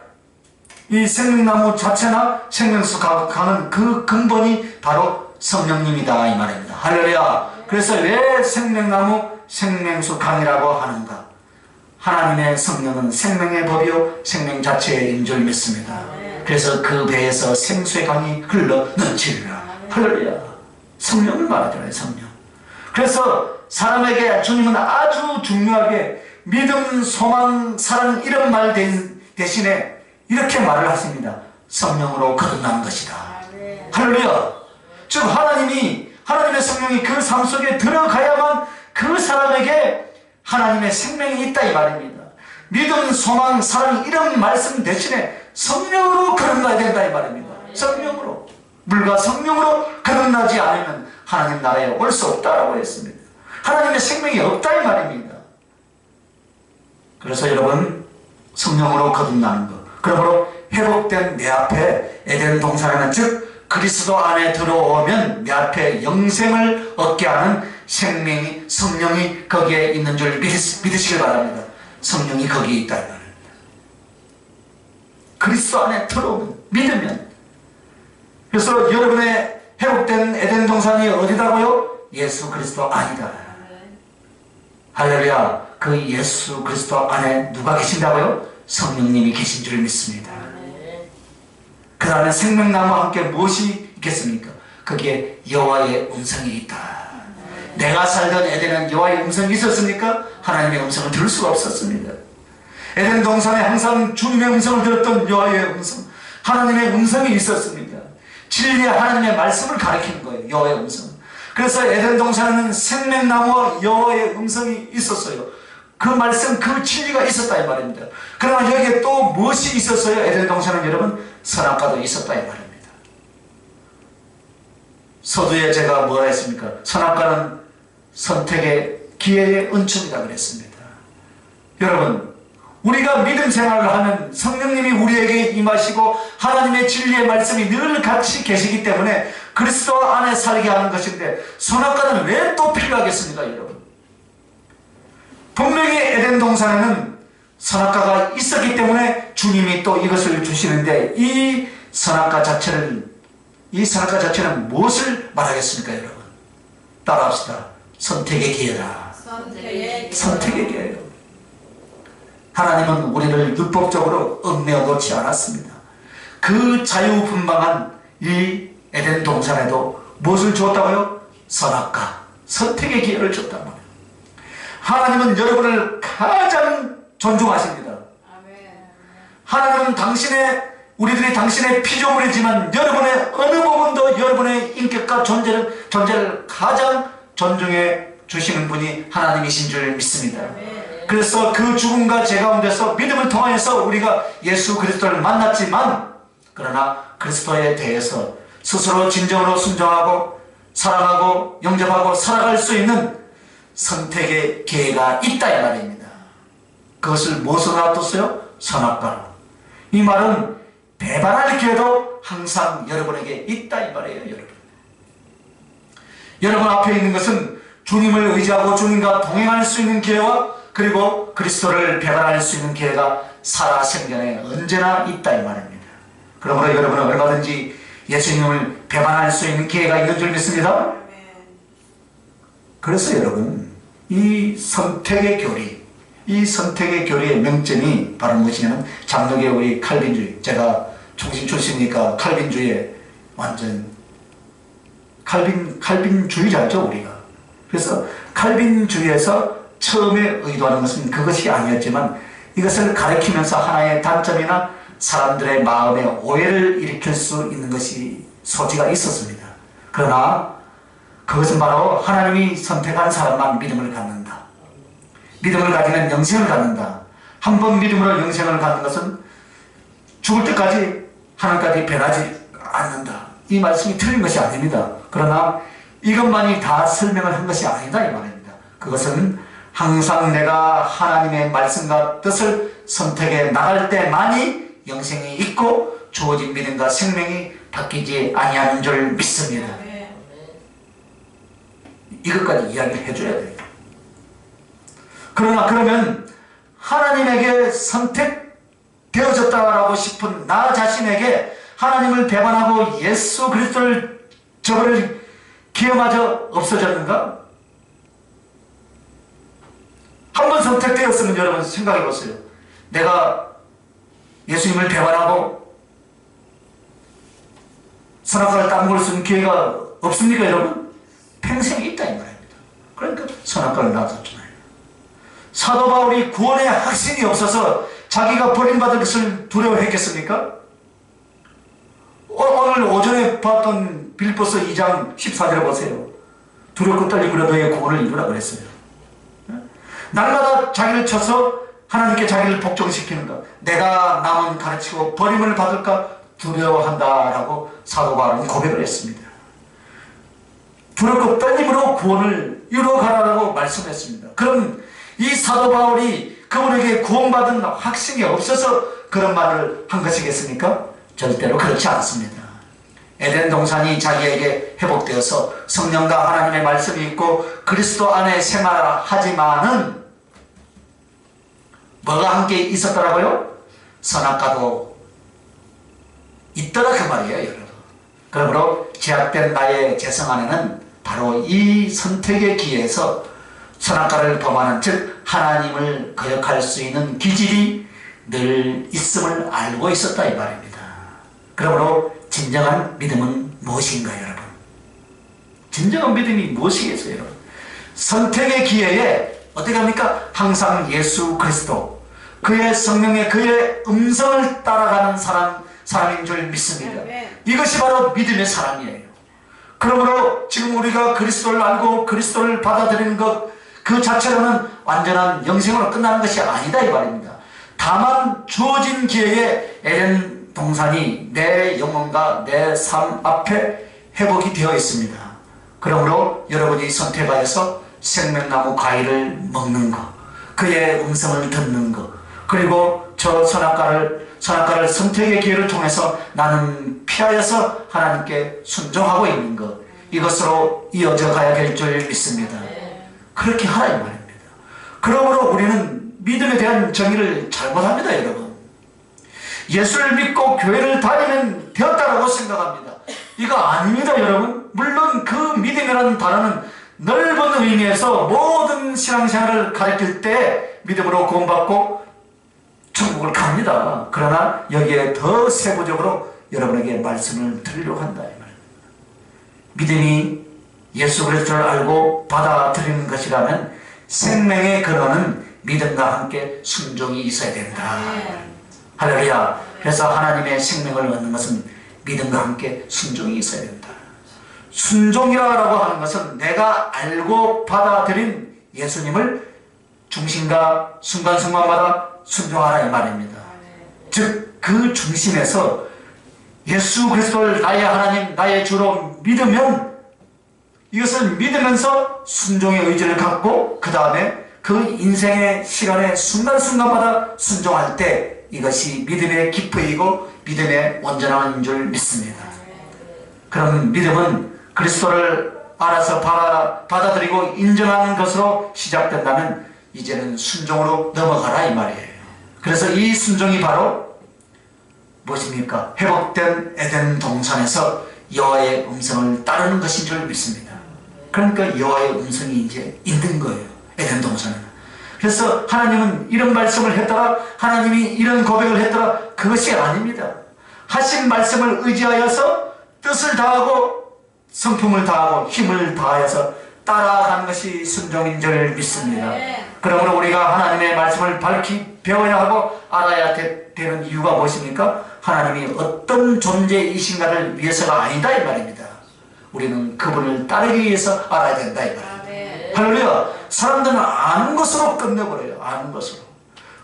이 생명나무 자체나 생명수 강은 그 근본이 바로 성령님이다 이 말입니다. 할렐루야. 그래서 왜 생명나무 생명수 강이라고 하는가? 하나님의 성령은 생명의 법이요 생명 자체인 줄 믿습니다. 그래서 그 배에서 생수의 강이 흘러 넘치리라. 할렐루야. 성령을 말하잖아요. 성령. 그래서 사람에게 주님은 아주 중요하게 믿음, 소망, 사랑 이런 말 대신에 이렇게 말을 하십니다. 성령으로 거듭난 것이다. 할렐루야. 즉 하나님의 성령이 그 삶 속에 들어가야만 그 사람에게 하나님의 생명이 있다 이 말입니다. 믿음, 소망, 사랑 이런 말씀 대신에 성령으로 거듭나야 된다 이 말입니다. 성령으로. 물과 성령으로 거듭나지 않으면 하나님 나라에 올 수 없다라고 했습니다. 하나님의 생명이 없다 이 말입니다. 그래서 여러분, 성령으로 거듭나는 것, 그러므로 회복된 내 앞에 에덴 동산에는, 즉 그리스도 안에 들어오면 내 앞에 영생을 얻게 하는 생명이, 성령이 거기에 있는 줄 믿으시길 바랍니다. 성령이 거기에 있다 이 말입니다. 그리스도 안에 들어오면, 믿으면. 그래서 여러분의 회복된 에덴 동산이 어디다고요? 예수 그리스도 안이다. 할렐루야. 그 예수 그리스도 안에 누가 계신다고요? 성령님이 계신 줄 믿습니다. 그 다음에 생명나무와 함께 무엇이 있겠습니까? 거기에 여호와의 음성이 있다. 내가 살던 에덴은 여호와의 음성이 있었습니까? 하나님의 음성을 들을 수가 없었습니다. 에덴 동산에 항상 주님의 음성을 들었던 여호와의 음성, 하나님의 음성이 있었습니다. 진리의 하나님의 말씀을 가리키는 거예요. 여호와의 음성. 그래서 에덴 동산에는 생명나무와 여호와의 음성이 있었어요. 그 말씀, 그 진리가 있었다 이 말입니다. 그러나 여기에 또 무엇이 있었어요? 에덴 동산은 여러분, 선악과도 있었다 이 말입니다. 서두에 제가 뭐라 했습니까? 선악과는 선택의 기회의 은총이다 그랬습니다. 여러분, 우리가 믿음 생활을 하면 성령님이 우리에게 임하시고 하나님의 진리의 말씀이 늘 같이 계시기 때문에 그리스도 안에 살게 하는 것인데, 선악과는 왜 또 필요하겠습니까 여러분? 분명히 에덴 동산에는 선악과가 있었기 때문에 주님이 또 이것을 주시는데, 이 선악과 자체는 무엇을 말하겠습니까 여러분? 따라합시다. 선택의 기회다. 선택의 기회예요. 하나님은 우리를 율법적으로 얽매어 놓지 않았습니다. 그 자유분방한 이 에덴 동산에도 무엇을 주었다고요? 선악과, 선택의 기회를 줬단 말이에요. 하나님은 여러분을 가장 존중하십니다. 하나님은 우리들이 당신의 피조물이지만 여러분의 어느 부분도 여러분의 인격과 존재를 가장 존중해 주시는 분이 하나님이신 줄 믿습니다. 그래서 그 죽음과 죄 가운데서 믿음을 통하여서 우리가 예수 그리스도를 만났지만, 그러나 그리스도에 대해서 스스로 진정으로 순종하고 사랑하고 영접하고 살아갈 수 있는 선택의 기회가 있다 이 말입니다. 그것을 무엇으로 놔뒀어요? 선악과로. 이 말은 배반할 기회도 항상 여러분에게 있다 이 말이에요. 여러분, 여러분 앞에 있는 것은 주님을 의지하고 주님과 동행할 수 있는 기회와 그리고 그리스도를 배반할 수 있는 기회가 살아생전에 언제나 있다 이 말입니다. 그러므로 여러분은 얼마든지 예수님을 배반할 수 있는 기회가 있는 줄 믿습니다. 그래서 여러분, 이 선택의 교리, 이 선택의 교리의 명점이 바로 무엇이냐면 장로계 우리 칼빈주의, 제가 총신 출신이니까 칼빈주의에 완전 칼빈주의자죠 우리가. 그래서 칼빈주의에서 처음에 의도하는 것은 그것이 아니었지만 이것을 가리키면서 하나의 단점이나 사람들의 마음에 오해를 일으킬 수 있는 것이 소지가 있었습니다. 그러나 그것은 바로 하나님이 선택한 사람만 믿음을 갖는다. 믿음을 가지면 영생을 갖는다. 한 번 믿음으로 영생을 갖는 것은 죽을 때까지 하나님까지 변하지 않는다. 이 말씀이 틀린 것이 아닙니다. 그러나 이것만이 다 설명을 한 것이 아니다 이 말입니다. 그것은 항상 내가 하나님의 말씀과 뜻을 선택해 나갈 때만이 영생이 있고 주어진 믿음과 생명이 바뀌지 아니하는 줄 믿습니다. 이것까지 이야기를 해줘야 돼요. 그러면 하나님에게 선택되어졌다라고 싶은 나 자신에게 하나님을 배반하고 예수 그리스도를 저버릴 기회마저 없어졌는가? 한번 선택되었으면 여러분 생각해 보세요. 내가 예수님을 배반하고 선악과를 따먹을 수 있는 기회가 없습니까 여러분? 평생에 있다 이 말입니다. 그러니까 선악과를 놔뒀잖아요. 사도 바울이 구원의 확신이 없어서 자기가 버림받을 것을 두려워했겠습니까? 오늘 오전에 봤던 빌립보서 2장 14절에 보세요. 두렵고 떨리고 너의 구원을 이루라 그랬어요. 날마다 자기를 쳐서 하나님께 자기를 복종시키는 것, 내가 남은 가르치고 버림을 받을까 두려워한다라고 사도 바울은 고백을 했습니다. 두렵고 떨림으로 구원을 이루어가라고 말씀했습니다. 그럼 이 사도 바울이 그분에게 구원받은 확신이 없어서 그런 말을 한 것이겠습니까? 절대로 그렇지 않습니다. 에덴 동산이 자기에게 회복되어서 성령과 하나님의 말씀이 있고 그리스도 안에 생활하지만은 뭐가 함께 있었더라고요? 선악과도 있더라 그 말이에요 여러분. 그러므로 제약된 나의 재성 안에는 바로 이 선택의 기회에서 선악과를 범하는 즉 하나님을 거역할 수 있는 기질이 늘 있음을 알고 있었다 이 말입니다. 그러므로 진정한 믿음은 무엇인가 여러분? 진정한 믿음이 무엇이겠어요 여러분? 선택의 기회에 어떻게 합니까? 항상 예수 그리스도 그의 성령의 그의 음성을 따라가는 사람인 줄 믿습니다. 이것이 바로 믿음의 사람이에요. 그러므로 지금 우리가 그리스도를 알고 그리스도를 받아들이는 것 그 자체로는 완전한 영생으로 끝나는 것이 아니다 이 말입니다. 다만 주어진 기회에 에덴 동산이 내 영혼과 내 삶 앞에 회복이 되어 있습니다. 그러므로 여러분이 선택하여서 생명나무 과일을 먹는 것, 그의 음성을 듣는 것, 그리고 저 선악과를 선택의 기회를 통해서 나는 피하여서 하나님께 순종하고 있는 것, 이것으로 이어져 가야 될 줄 믿습니다. 그렇게 하라 이 말입니다. 그러므로 우리는 믿음에 대한 정의를 잘못합니다 여러분. 예수를 믿고 교회를 다니면 되었다라고 생각합니다. 이거 아닙니다 여러분. 물론 그 믿음이라는 단어는 넓은 의미에서 모든 신앙생활을 가르칠 때 믿음으로 구원받고 천국을 갑니다. 그러나 여기에 더 세부적으로 여러분에게 말씀을 드리려고 한다 이 말입니다. 믿음이 예수 그리스도를 알고 받아들이는 것이라면 생명의 근원은 믿음과 함께 순종이 있어야 된다. 할렐루야. 그래서 하나님의 생명을 얻는 것은 믿음과 함께 순종이 있어야 된다. 순종이라고 하는 것은 내가 알고 받아들인 예수님을 중심과 순간순간마다 순종하라 이 말입니다. 즉 그 중심에서 예수 그리스도를 나의 하나님 나의 주로 믿으면 이것을 믿으면서 순종의 의지를 갖고 그 다음에 그 인생의 시간에 순간순간마다 순종할 때 이것이 믿음의 기쁨이고 믿음의 온전함인 줄 믿습니다. 그럼 믿음은 그리스도를 알아서 받아들이고 인정하는 것으로 시작된다면 이제는 순종으로 넘어가라 이 말이에요. 그래서 이 순종이 바로 무엇입니까? 회복된 에덴 동산에서 여호와의 음성을 따르는 것인 줄 믿습니다. 그러니까 여호와의 음성이 이제 있는 거예요. 에덴 동산에는. 그래서 하나님은 이런 말씀을 했더라, 하나님이 이런 고백을 했더라, 그것이 아닙니다. 하신 말씀을 의지하여서 뜻을 다하고 성품을 다하고 힘을 다하여서 따라가는 것이 순종인 줄 믿습니다. 그러므로 우리가 하나님의 말씀을 밝히 배워야 하고 알아야 되는 이유가 무엇입니까? 하나님이 어떤 존재이신가를 위해서가 아니다 이 말입니다. 우리는 그분을 따르기 위해서 알아야 된다 이 말입니다. 할렐루야. 사람들은 아는 것으로 끝내버려요. 아는 것으로.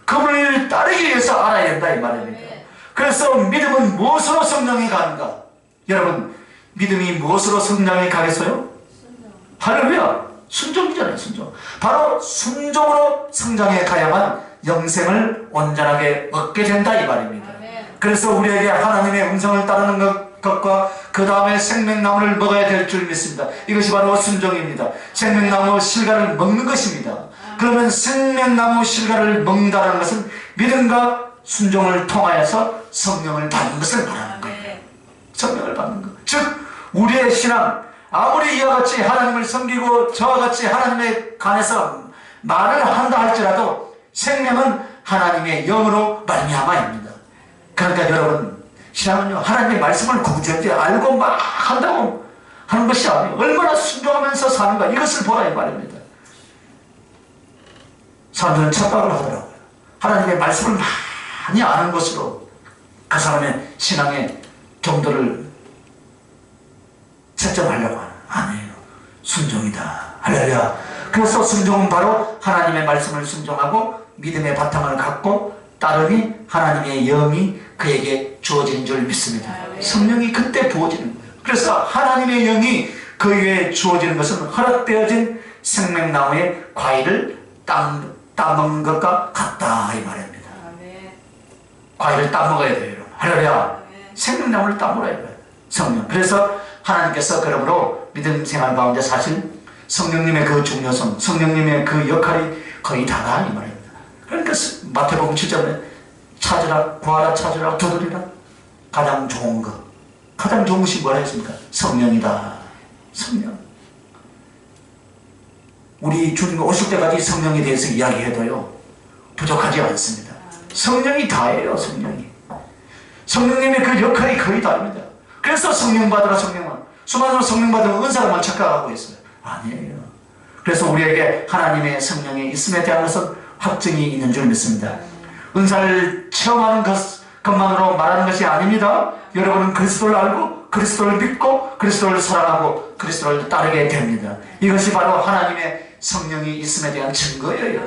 그분을 따르기 위해서 알아야 된다 이 말입니다. 그래서 믿음은 무엇으로 성장해 가는가? 여러분, 믿음이 무엇으로 성장해 가겠어요? 할렐루야. 순종이잖아요. 순종. 바로 순종으로 성장해 가야만 영생을 온전하게 얻게 된다 이 말입니다. 그래서 우리에게 하나님의 음성을 따르는 것과 그 다음에 생명나무를 먹어야 될 줄 믿습니다. 이것이 바로 순종입니다. 생명나무 실과를 먹는 것입니다. 그러면 생명나무 실과를 먹는다는 것은 믿음과 순종을 통하여서 성령을 받는 것을 말하는 거예요. 성령을 받는 것. 즉 우리의 신앙, 아무리 이와 같이 하나님을 섬기고 저와 같이 하나님에 관해서 말을 한다 할지라도 생명은 하나님의 영으로 말미암아입니다. 그러니까 여러분, 신앙은요, 하나님의 말씀을 구구절절 알고 막 한다고 하는 것이 아니에요. 얼마나 순종하면서 사는가, 이것을 보라 이 말입니다. 사람들은 착각을 하더라고요. 하나님의 말씀을 많이 아는 것으로 그 사람의 신앙의 정도를 채점하려고 하는, 아니에요. 순종이다. 할렐루야. 그래서 순종은 바로 하나님의 말씀을 순종하고 믿음의 바탕을 갖고 따르니 하나님의 영이 그에게 주어지는 줄 믿습니다. 성령이 그때 부어지는 거예요. 그래서 하나님의 영이 그 위에 주어지는 것은 허락되어진 생명나무의 과일을 따먹는 것과 같다 이 말입니다. 과일을 따먹어야 돼요. 할렐루야. 생명나무를 따먹어야 돼요. 성령. 그래서 하나님께서 그러므로 믿음 생활 가운데 사실 성령님의 그 중요성, 성령님의 그 역할이 거의 다다 이 말입니다. 그러니까 마태복음 7절에 찾으라, 구하라, 찾으라, 두드리라. 가장 좋은 것, 가장 좋은 것이 뭐라 했습니까? 성령이다. 성령. 우리 주님 오실 때까지 성령에 대해서 이야기해도요 부족하지 않습니다. 성령이 다예요. 성령이. 성령님의 그 역할이 거의 다릅니다. 그래서 성령 받으라, 성령은 수많은 성령 받으면 은사로만 착각하고 있어요. 아니에요. 그래서 우리에게 하나님의 성령이 있음에 대한 것은 확증이 있는 줄 믿습니다. 은사를 체험하는 것만으로 말하는 것이 아닙니다. 여러분은 그리스도를 알고 그리스도를 믿고 그리스도를 사랑하고 그리스도를 따르게 됩니다. 이것이 바로 하나님의 성령이 있음에 대한 증거예요.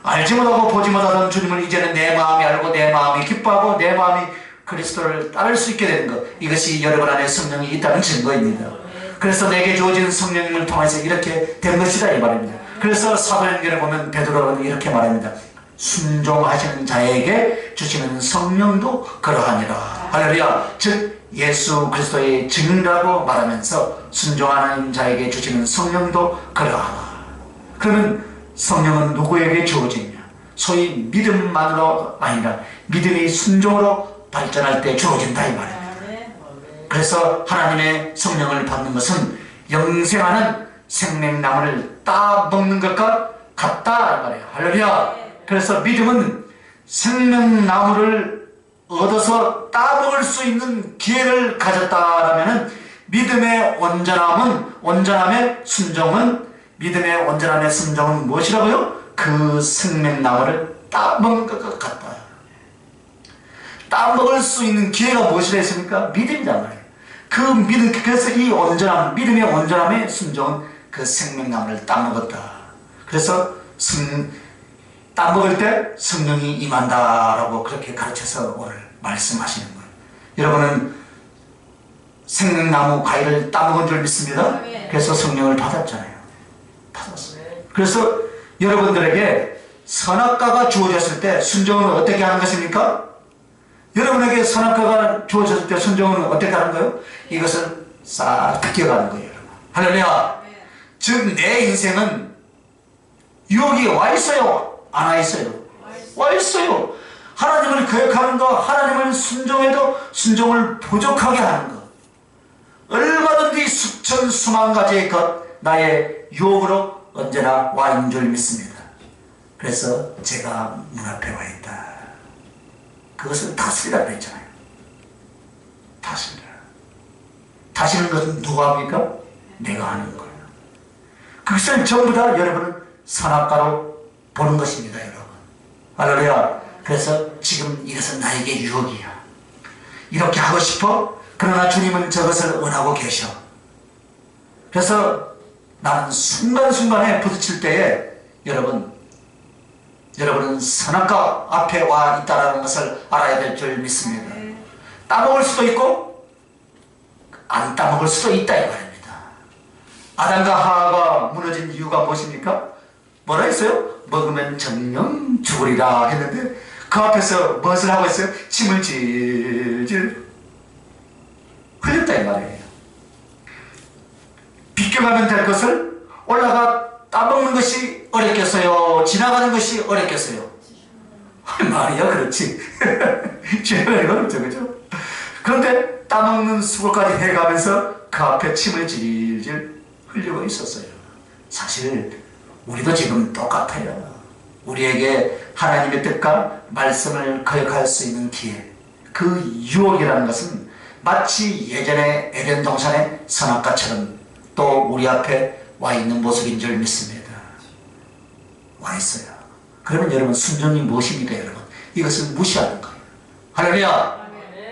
알지 못하고 보지 못하던 주님을 이제는 내 마음이 알고 내 마음이 기뻐하고 내 마음이 그리스도를 따를 수 있게 되는 것, 이것이 여러분 안에 성령이 있다는 증거입니다. 그래서 내게 주어진 성령님을 통해서 이렇게 된 것이다 이 말입니다. 그래서 사도행전에 보면 베드로는 이렇게 말합니다. 순종하시는 자에게 주시는 성령도 그러하니라. 할렐루야. 즉 예수 그리스도의 증인이라고 말하면서 순종하는 자에게 주시는 성령도 그러하라. 그러면 성령은 누구에게 주어지냐? 소위 믿음만으로 아니라 믿음이 순종으로 발전할 때 주어진다 이 말입니다. 그래서 하나님의 성령을 받는 것은 영생하는 생명나무를 따먹는 것과 같다 이 말이에요. 할렐루야. 그래서 믿음은 생명나무를 얻어서 따먹을 수 있는 기회를 가졌다라면 믿음의 온전함의 순종은 믿음의 온전함의 순종은 무엇이라고요? 그 생명나무를 따먹는 것과 같다. 따먹을 수 있는 기회가 무엇이라 했습니까? 믿음이란 말이에요. 그 믿음, 그래서 이 온전함, 믿음의 온전함의 순종은 그 생명나무를 따먹었다. 그래서 따먹을 때 성령이 임한다라고 그렇게 가르쳐서 오늘 말씀하시는 거예요. 여러분은 생명나무 과일을 따먹은 줄 믿습니다. 그래서 성령을 받았잖아요. 받았어요. 그래서 여러분들에게 선악과가 주어졌을 때 순종은 어떻게 하는 것입니까? 여러분에게 선악과가 주어졌을 때 순종은 어떻게 하는 거예요? 이것을 싹 비껴가는 거예요, 여러분. 할렐루야. 즉 내 인생은 유혹이 와 있어요? 안 와 있어요? 와 있어요. 하나님을 거역하는 것, 하나님을 순종해도 순종을 부족하게 하는 것, 얼마든지 수천 수만 가지의 것, 나의 유혹으로 언제나 와 있는 줄 믿습니다. 그래서 제가 문 앞에 와 있다. 그것을 다스리라고 했잖아요. 다스리라. 다스리는 것은 누가 합니까? 내가 하는 거예요. 그것을 전부 다 여러분은 선악과로 보는 것입니다, 여러분. 할렐루야. 그래서 지금 이것은 나에게 유혹이야. 이렇게 하고 싶어? 그러나 주님은 저것을 원하고 계셔. 그래서 나는 순간순간에 부딪힐 때에 여러분은 선악과 앞에 와 있다는 것을 알아야 될 줄 믿습니다. 따먹을 수도 있고 안 따먹을 수도 있다 이 말입니다. 아담과 하와가 무너진 이유가 무엇입니까? 뭐라 했어요? 먹으면 정령 죽으리라 했는데 그 앞에서 무엇을 하고 있어요? 침을 질질 흘렸다 이 말이에요. 비껴가면 될 것을 올라가 따먹는 것이 어렵겠어요? 지나가는 것이 어렵겠어요? 말이야 그렇지. 지나가는 건 어쩌죠, 그죠? 그런데 따먹는 수고까지 해가면서 그 앞에 침을 질질 흘리고 있었어요. 사실 우리도 지금 똑같아요. 우리에게 하나님의 뜻과 말씀을 거역할 수 있는 기회, 그 유혹이라는 것은 마치 예전에 에덴 동산의 선악과처럼 또 우리 앞에 와 있는 모습인 줄 믿습니다. 와 있어요. 그러면 여러분 순종이 무엇입니까, 여러분? 이것을 무시하는 거예요. 할렐루야.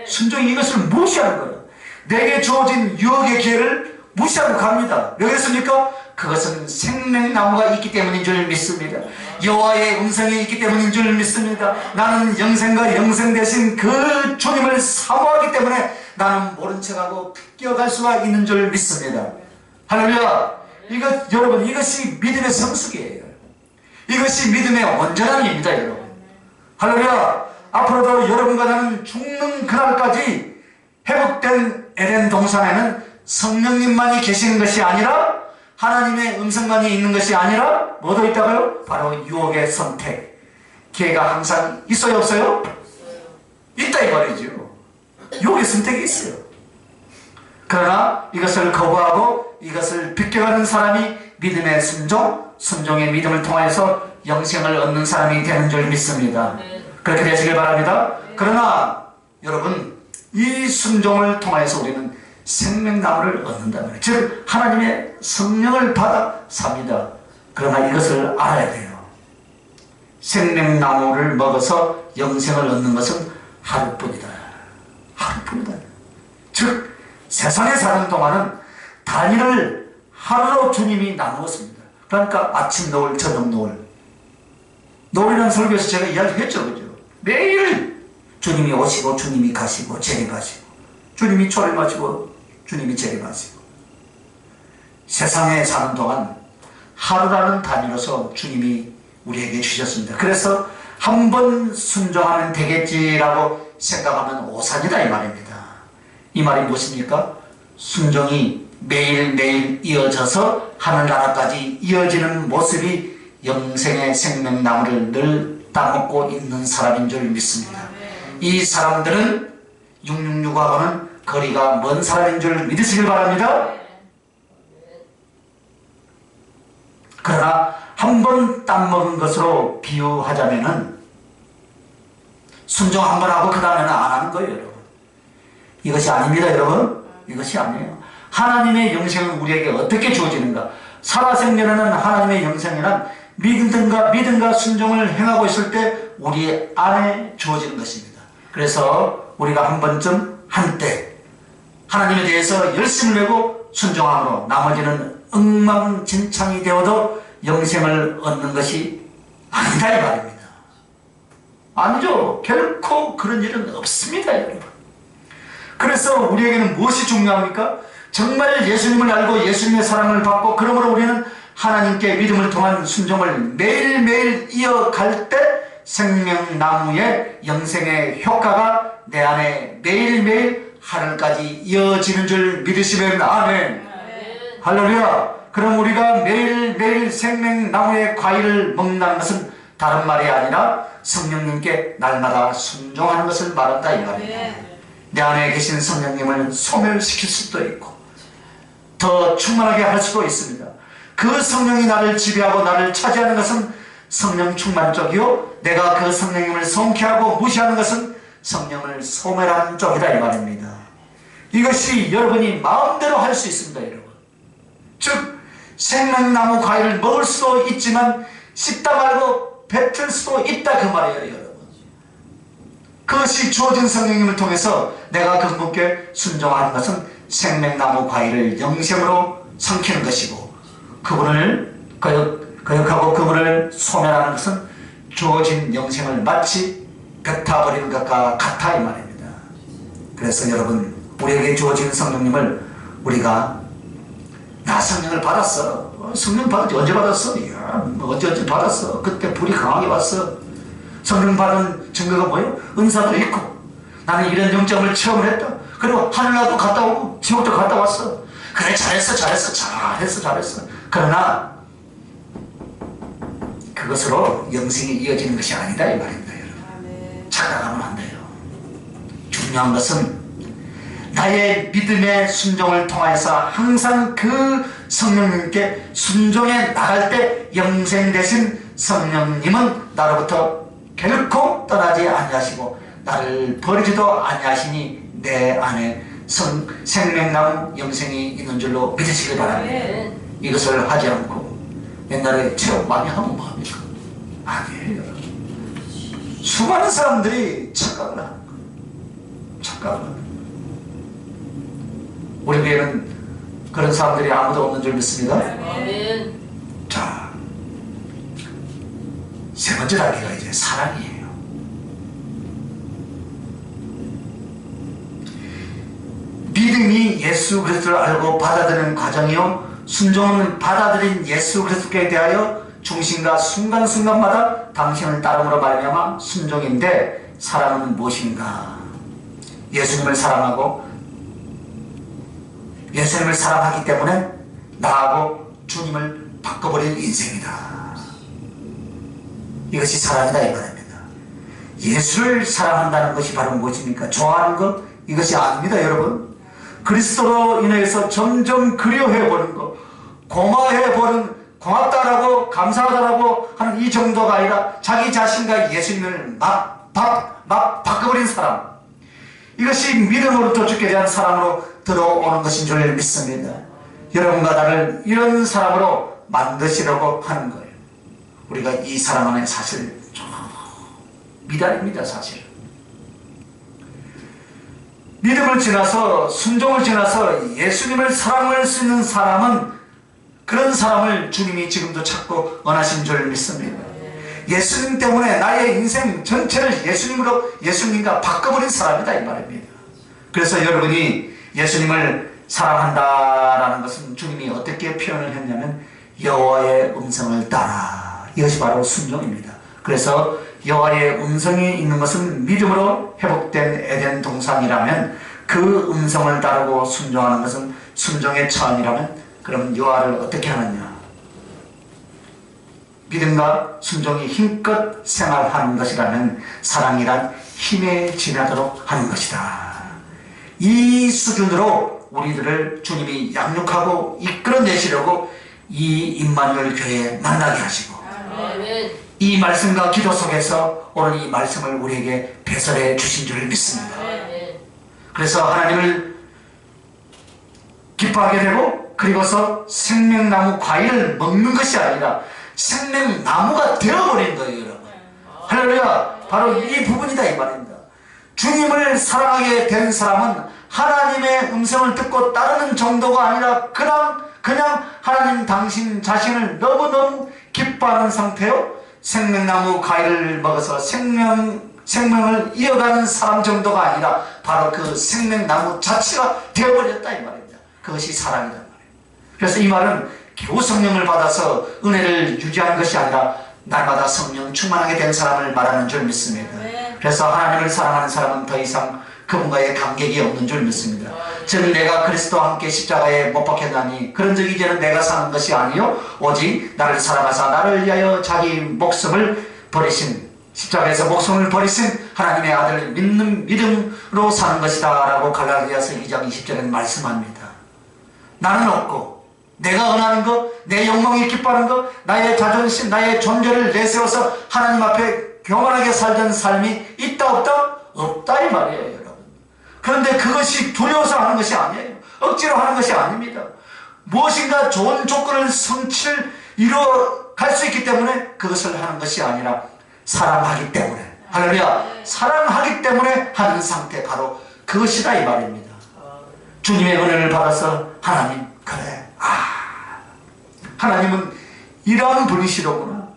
순종이 이것을 무시하는 거예요. 내게 주어진 유혹의 기회를 무시하고 갑니다. 왜 그랬습니까? 그것은 생명나무가 있기 때문인 줄 믿습니다. 여호와의 음성이 있기 때문인 줄 믿습니다. 나는 영생과 영생 대신 그 주님을 사모하기 때문에 나는 모른 척하고 비껴갈 수가 있는 줄 믿습니다. 할렐루야. 여러분 이것이 믿음의 성숙이에요. 이것이 믿음의 온전함입니다, 여러분. 할렐루야. 앞으로도 여러분과 나는 죽는 그날까지 회복된 에덴 동산에는 성령님만이 계시는 것이 아니라 하나님의 음성만이 있는 것이 아니라 뭐도 있다고요? 바로 유혹의 선택. 기회가 항상 있어요, 없어요? 있다 이 말이죠. 유혹의 선택이 있어요. 그러나 이것을 거부하고 이것을 비껴가는 사람이 믿음의 순종, 순종의 믿음을 통해서 영생을 얻는 사람이 되는 줄 믿습니다. 그렇게 되시길 바랍니다. 그러나 여러분 이 순종을 통해서 우리는 생명나무를 얻는다 말이에요. 즉 하나님의 성령을 받아 삽니다. 그러나 이것을 알아야 돼요. 생명나무를 먹어서 영생을 얻는 것은 하루뿐이다. 하루뿐이다. 즉 세상에 사는 동안은 단위를 하루로 주님이 나누었습니다. 그러니까 아침 노을, 저녁 노을. 노을이라는 설교에서 제가 이야기했죠, 그죠? 매일 주님이 오시고 주님이 가시고 재림하시고 주님이 초림하시고 주님이 재림하시고 세상에 사는 동안 하루라는 단위로서 주님이 우리에게 주셨습니다. 그래서 한 번 순종하면 되겠지라고 생각하면 오산이다 이 말입니다. 이 말이 무엇입니까? 순종이 매일매일 이어져서 하늘나라까지 이어지는 모습이 영생의 생명나무를 늘 따먹고 있는 사람인 줄 믿습니다. 이 사람들은 666하고는 거리가 먼 사람인 줄 믿으시길 바랍니다. 그러나 한 번 따먹은 것으로 비유하자면은 순종 한 번 하고 그 다음에는 안 하는 거예요, 여러분. 이것이 아닙니다, 여러분. 이것이 아니에요. 하나님의 영생은 우리에게 어떻게 주어지는가? 살아생전에는 하나님의 영생이란 믿음과 순종을 행하고 있을 때 우리 안에 주어지는 것입니다. 그래서 우리가 한 번쯤 한때 하나님에 대해서 열심을 내고 순종함으로 나머지는 엉망진창이 되어도 영생을 얻는 것이 아니다 이 말입니다. 아니죠. 결코 그런 일은 없습니다, 여러분. 그래서 우리에게는 무엇이 중요합니까? 정말 예수님을 알고 예수님의 사랑을 받고 그러므로 우리는 하나님께 믿음을 통한 순종을 매일매일 이어갈 때 생명나무의 영생의 효과가 내 안에 매일매일 하늘까지 이어지는 줄 믿으시면 아멘. 할렐루야. 그럼 우리가 매일매일 생명나무의 과일을 먹는다는 것은 다른 말이 아니라 성령님께 날마다 순종하는 것을 말한다 이 말입니다. 내 안에 계신 성령님을 소멸시킬 수도 있고 더 충만하게 할 수도 있습니다. 그 성령이 나를 지배하고 나를 차지하는 것은 성령 충만적이요, 내가 그 성령님을 성취하고 무시하는 것은 성령을 소멸하는 쪽이다 이 말입니다. 이것이 여러분이 마음대로 할 수 있습니다. 여러분, 즉 생명나무 과일을 먹을 수도 있지만 씹다 말고 뱉을 수도 있다 그 말이에요. 여러분, 그것이 주어진 성령님을 통해서 내가 그분께 순종하는 것은 생명나무 과일을 영생으로 삼키는 것이고, 그분을 거역하고 그분을 소멸하는 것은 주어진 영생을 마치 뱉어버리는 것과 같아 이 말입니다. 그래서 여러분, 우리에게 주어진 성령님을 우리가 나 성령을 받았어. 성령 받았지. 언제 받았어? 이야, 언제 받았어. 그때 불이 강하게 왔어. 성령 받은 증거가 뭐예요? 은사도 있고 나는 이런 영점을 체험을 했다. 그리고 하늘나라도 갔다 오고 지옥도 갔다 왔어. 그래, 잘했어. 그러나 그것으로 영생이 이어지는 것이 아니다 이 말입니다. 여러분, 착각하면 안 돼요. 중요한 것은 나의 믿음의 순종을 통해서 항상 그 성령님께 순종해 나갈 때 영생 되신 성령님은 나로부터 결코 떠나지 아니하시고 나를 버리지도 아니하시니 내 안에 생명나무 영생이 있는 줄로 믿으시기 바랍니다. 이것을 하지 않고 옛날에 체험 많이 하면 뭐합니까? 아니에요. 수많은 사람들이 착각을 하는 거예요. 착각을 하는 거예요. 우리 교회는 그런 사람들이 아무도 없는 줄 믿습니다. 자, 세 번째 단계가 이제 사랑이에요. 믿음이 예수 그리스도를 알고 받아들이는 과정이요, 순종은 받아들인 예수 그리스도께 대하여 중심과 순간순간마다 당신을 따름으로 말미암아 순종인데, 사랑은 무엇인가? 예수님을 사랑하고 예수님을 사랑하기 때문에 나하고 주님을 바꿔버릴 인생이다. 이것이 사랑이다 이 말입니다. 예수를 사랑한다는 것이 바로 무엇입니까? 좋아하는 것? 이것이 아닙니다. 여러분, 그리스도로 인해서 점점 그리워해보는 것, 고마워해보는, 고맙다라고 감사하다라고 하는 이 정도가 아니라 자기 자신과 예수님을 막 바꿔버린 사람, 이것이 믿음으로부터 주께 대한 사랑으로 들어오는 것인 줄 믿습니다. 여러분과 나를 이런 사람으로 만드시려고 하는 거예요. 우리가 이 사람 안에 사실 미달입니다. 사실 믿음을 지나서 순종을 지나서 예수님을 사랑할 수 있는 사람은, 그런 사람을 주님이 지금도 찾고 원하신 줄 믿습니다. 예수님 때문에 나의 인생 전체를 예수님과 바꿔버린 사람이다 이 말입니다. 그래서 여러분이 예수님을 사랑한다라는 것은 주님이 어떻게 표현을 했냐면 여호와의 음성을 따라, 이것이 바로 순종입니다. 그래서 여호와의 음성이 있는 것은 믿음으로 회복된 에덴 동산이라면, 그 음성을 따르고 순종하는 것은 순종의 차원이라면, 그럼 여호와를 어떻게 하느냐? 믿음과 순종이 힘껏 생활하는 것이라면 사랑이란 힘에 지나도록 하는 것이다. 이 수준으로 우리들을 주님이 양육하고 이끌어내시려고 이 임마누엘 교회에 만나게 하시고, 이 말씀과 기도 속에서 오늘 이 말씀을 우리에게 배설해 주신 줄 믿습니다. 그래서 하나님을 기뻐하게 되고, 그리고서 생명나무 과일을 먹는 것이 아니라 생명나무가 되어버린 거예요. 여러분, 할렐루야. 바로 이 부분이다 이 말입니다. 주님을 사랑하게 된 사람은 하나님의 음성을 듣고 따르는 정도가 아니라 그냥 하나님 당신 자신을 너무너무 기뻐하는 상태요, 생명나무 과일을 먹어서 생명을 이어가는 사람 정도가 아니라 바로 그 생명나무 자체가 되어버렸다 이 말입니다. 그것이 사랑이란 말이에요. 그래서 이 말은 겨우 성령을 받아서 은혜를 유지하는 것이 아니라 날마다 성령 충만하게 된 사람을 말하는 줄 믿습니다. 그래서 하나님을 사랑하는 사람은 더 이상 그분과의 간격이 없는 줄 믿습니다. 저는 내가 그리스도와 함께 십자가에 못 박혔나니 그런즉 이제는 내가 사는 것이 아니요 오직 나를 사랑하사 나를 위하여 자기 목숨을 버리신, 십자가에서 목숨을 버리신 하나님의 아들을 믿는 믿음으로 사는 것이다 라고 갈라디아서 2장 20절에 말씀합니다. 나는 없고 내가 원하는 것, 내 욕망이 기뻐하는 것, 나의 자존심, 나의 존재를 내세워서 하나님 앞에 경건하게 살던 삶이 있다 없다? 없다 이 말이에요, 여러분. 그런데 그것이 두려워서 하는 것이 아니에요. 억지로 하는 것이 아닙니다. 무엇인가 좋은 조건을 성취를 이루어갈 수 있기 때문에 그것을 하는 것이 아니라 사랑하기 때문에, 할렐루야, 사랑하기 때문에 하는 상태, 바로 그것이다 이 말입니다. 주님의 은혜를 받아서 하나님, 그래, 하나님은 이러한 분이시로구나,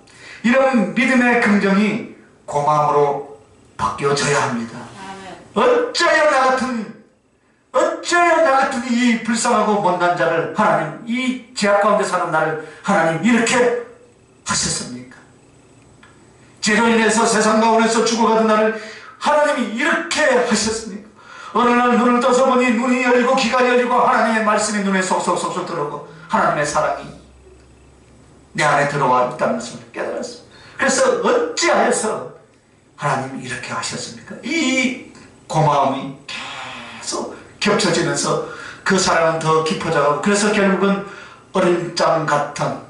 이런 믿음의 긍정이 고마움으로 바뀌어져야 합니다. 어쩌여 나 같은 이 불쌍하고 못난 자를 하나님, 이 죄악 가운데 사는 나를 하나님 이렇게 하셨습니까? 죄로 인해서 세상 가운데서 죽어가던 나를 하나님이 이렇게 하셨습니까? 어느 날 눈을 떠서 보니 눈이 열리고 귀가 열리고 하나님의 말씀이 눈에 속속속속 들어오고 하나님의 사랑이 내 안에 들어와 있다는 것을 깨달았습니다. 그래서 어찌하여서 하나님이 이렇게 하셨습니까? 이 고마움이 계속 겹쳐지면서 그 사랑은 더 깊어져가고, 그래서 결국은 얼음장 같은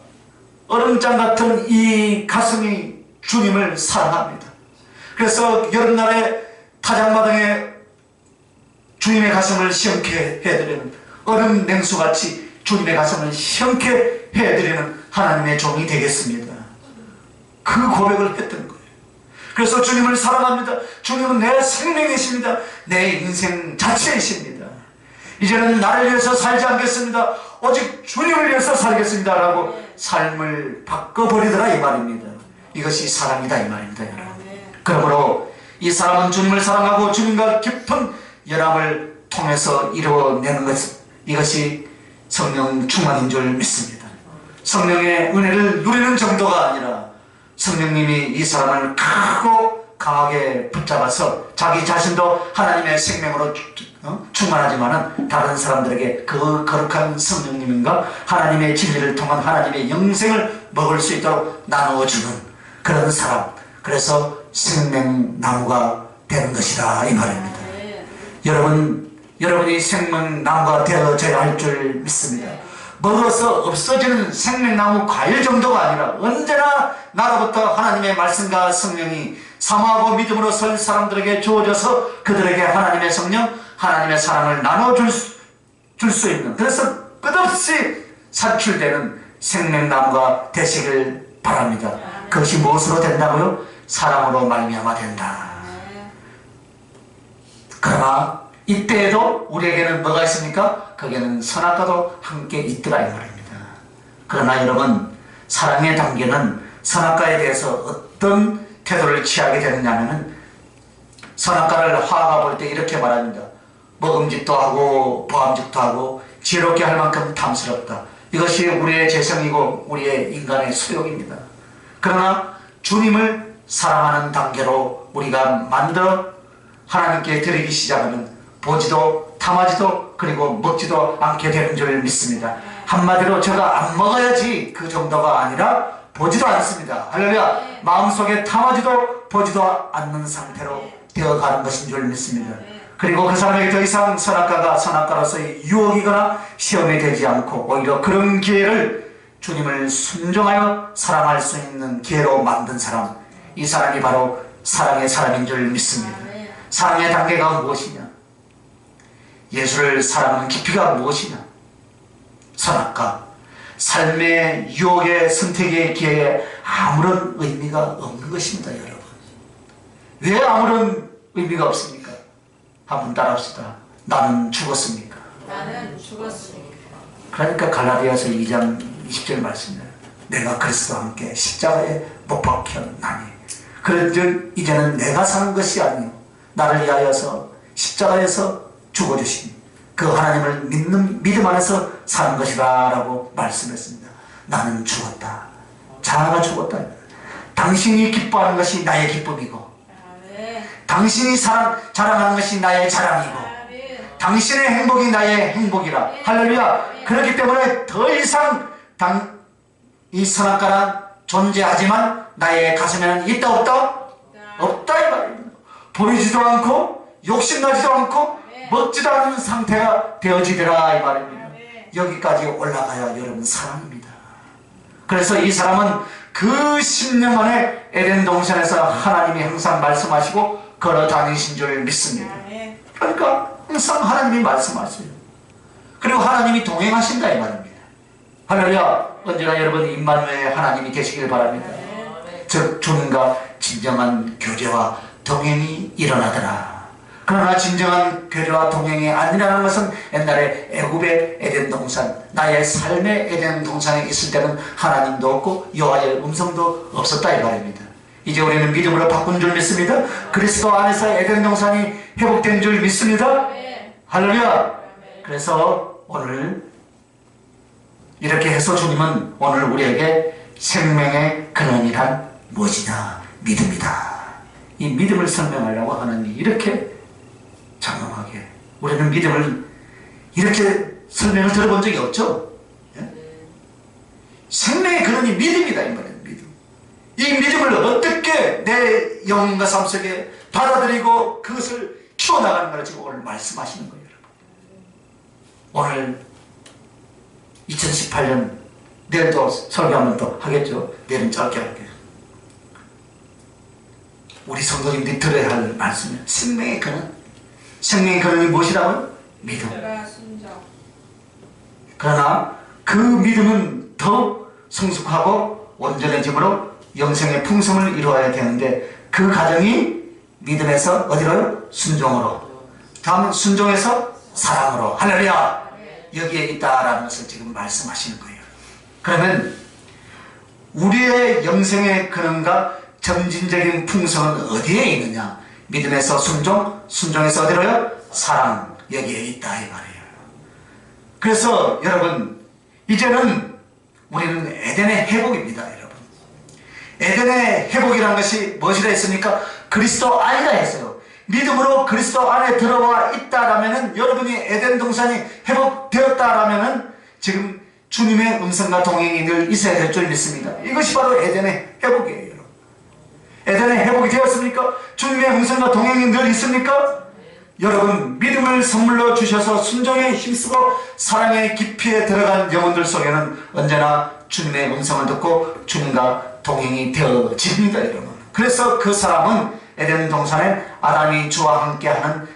이 가슴이 주님을 사랑합니다. 그래서 여름날에 타작마당에 주님의 가슴을 시원케 해드리는, 얼음 냉수같이 주님의 가슴을 시원케 해드리는 하나님의 종이 되겠습니다. 그 고백을 했던 거예요. 그래서 주님을 사랑합니다. 주님은 내 생명이십니다. 내 인생 자체이십니다. 이제는 나를 위해서 살지 않겠습니다. 오직 주님을 위해서 살겠습니다 라고 삶을 바꿔버리더라 이 말입니다. 이것이 사랑이다 이 말입니다, 여러분. 그러므로 이 사람은 주님을 사랑하고 주님과 깊은 연합을 통해서 이루어내는 것, 이것이 성령 충만인 줄 믿습니다. 성령의 은혜를 누리는 정도가 아니라 성령님이 이 사람을 크고 강하게 붙잡아서 자기 자신도 하나님의 생명으로 충만하지만은 다른 사람들에게 그 거룩한 성령님과 하나님의 진리를 통한 하나님의 영생을 먹을 수 있도록 나누어주는 그런 사람, 그래서 생명나무가 되는 것이다 이 말입니다. 여러분이 생명나무가 되어져야 할 줄 믿습니다. 먹어서 없어지는 생명나무 과일 정도가 아니라 언제나 나로부터 하나님의 말씀과 성령이 사모하고 믿음으로 설 사람들에게 주어져서 그들에게 하나님의 성령, 하나님의 사랑을 나눠줄 수 있는, 그래서 끝없이 산출되는 생명나무가 되시길 바랍니다. 그것이 무엇으로 된다고요? 사랑으로 말미암아 된다. 그러나 이때에도 우리에게는 뭐가 있습니까? 거기에는 선악과도 함께 있더라 이 말입니다. 그러나 여러분, 사랑의 단계는 선악과에 대해서 어떤 태도를 취하게 되느냐면은, 선악과를 화가 볼 때 이렇게 말합니다. 먹음직도 하고 보암직도 하고 지혜롭게 할 만큼 탐스럽다. 이것이 우리의 재성이고 우리의 인간의 소욕입니다. 그러나 주님을 사랑하는 단계로 우리가 만들어 하나님께 드리기 시작하면 보지도 탐하지도 그리고 먹지도 않게 되는 줄 믿습니다. 한마디로 제가 안 먹어야지 그 정도가 아니라 보지도 않습니다. 할렐루야. 마음속에 탐하지도 보지도 않는 상태로 되어가는 것인 줄 믿습니다. 그리고 그 사람에게 더 이상 선악과가 선악과로서의 유혹이거나 시험이 되지 않고 오히려 그런 기회를 주님을 순종하여 사랑할 수 있는 기회로 만든 사람, 이 사람이 바로 사랑의 사람인 줄 믿습니다. 사랑의 단계가 무엇이냐? 예수를 사랑하는 깊이가 무엇이냐? 선악과, 삶의 유혹의 선택의 기회에 아무런 의미가 없는 것입니다, 여러분. 왜 아무런 의미가 없습니까? 한번 따라합시다. 나는 죽었습니까? 나는 죽었습니까? 그러니까 갈라디아서 2장 20절 말씀이에요. 내가 그리스도와 함께 십자가에 못 박혔나니 그런즉 이제는 내가 사는 것이 아니요 나를 위하여서 십자가에서 죽어주신 그 하나님을 믿는 믿음 안에서 사는 것이다 라고 말씀했습니다. 나는 죽었다. 자아가 죽었다. 당신이 기뻐하는 것이 나의 기쁨이고 당신이 자랑하는 것이 나의 자랑이고 당신의 행복이 나의 행복이라. 할렐루야. 그렇기 때문에 더 이상 이 선악과는 존재하지만 나의 가슴에는 있다 없다? 없다 이 말입니다. 보이지도 않고 욕심나지도 않고 먹지도 않는 상태가 되어지더라 이 말입니다. 여기까지 올라가야 여러분 사랑입니다. 그래서 이 사람은 그 10년 만에 에덴 동산에서 하나님이 항상 말씀하시고 걸어 다니신 줄 믿습니다. 그러니까 항상 하나님이 말씀하세요. 그리고 하나님이 동행하신다 이 말입니다. 할렐루야. 언제나 여러분 임마누엘 하나님이 계시길 바랍니다. 즉 주님과 진정한 교제와 동행이 일어나더라. 그러나 진정한 교제와 동행이 아니라는 것은 옛날에 애굽의 에덴 동산, 나의 삶의 에덴 동산에 있을 때는 하나님도 없고 여호와의 음성도 없었다 이 말입니다. 이제 우리는 믿음으로 바꾼 줄 믿습니다. 그리스도 안에서 에덴 동산이 회복된 줄 믿습니다. 할렐루야. 그래서 오늘 이렇게 해서 주님은 오늘 우리에게 생명의 근원이란 무엇이냐? 믿음이다. 이 믿음을 설명하려고 하나님이 이렇게 장엄하게, 우리는 믿음을 이렇게 설명을 들어본 적이 없죠? 예? 생명의 근원이 믿음이다 이 말이에요. 믿음. 이 믿음을 어떻게 내 영혼과 삶 속에 받아들이고 그것을 키워나가는 걸 지금 오늘 말씀하시는 거예요. 오늘 2018년 내일도 설교 한번 더 하겠죠. 내일은 짧게 할게요. 우리 성도님들이 들어야 할 말씀이에요. 생명의 근원. 생명의 근원이 무엇이라고요? 믿음. 그러나 그 믿음은 더욱 성숙하고 온전해짐으로 영생의 풍성을 이루어야 되는데 그 과정이 믿음에서 어디로요? 순종으로. 다음은 순종에서 사랑으로. 할렐루야. 여기에 있다라는 것을 지금 말씀하시는 거예요. 그러면 우리의 영생의 근원과 점진적인 풍성은 어디에 있느냐? 믿음에서 순종, 순종에서 어디로요? 사랑. 여기에 있다 이 말이에요. 그래서 여러분 이제는 우리는 에덴의 회복입니다. 여러분 에덴의 회복이라는 것이 무엇이라 했습니까? 그리스도 안이라 했어요. 믿음으로 그리스도 안에 들어와 있다라면은 여러분이 에덴 동산이 회복되었다라면은 지금 주님의 음성과 동행이 늘 있어야 될 줄 믿습니다. 이것이 바로 에덴의 회복이에요. 여러분. 에덴의 회복이 되었습니까? 주님의 음성과 동행이 늘 있습니까? 여러분 믿음을 선물로 주셔서 순종에 힘쓰고 사랑의 깊이에 들어간 영혼들 속에는 언제나 주님의 음성을 듣고 주님과 동행이 되어집니다. 여러분. 그래서 그 사람은 에덴 동산에 아담이 주와 함께하는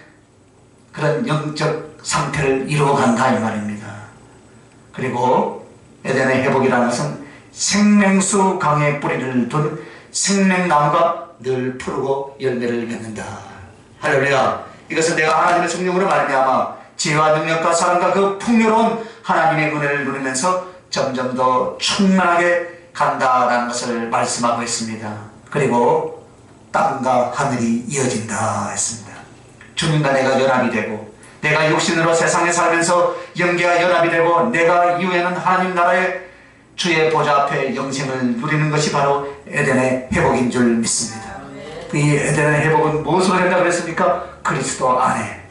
그런 영적 상태를 이루어간다 이 말입니다. 그리고 에덴의 회복이라는 것은 생명수 강에 뿌리를 둔 생명나무가 늘 푸르고 열매를 맺는다. 할렐루야. 이것은 내가 하나님의 성령으로 말미암아 지혜와 능력과 사랑과 그 풍요로운 하나님의 은혜를 누리면서 점점 더 충만하게 간다라는 것을 말씀하고 있습니다. 그리고 땅과 하늘이 이어진다 했습니다. 주님과 내가 연합이 되고 내가 육신으로 세상에 살면서 영계와 연합이 되고 내가 이후에는 하나님 나라의 주의 보좌 앞에 영생을 누리는 것이 바로 에덴의 회복인 줄 믿습니다. 이 에덴의 회복은 무엇으로 된다고 그랬습니까? 그리스도 안에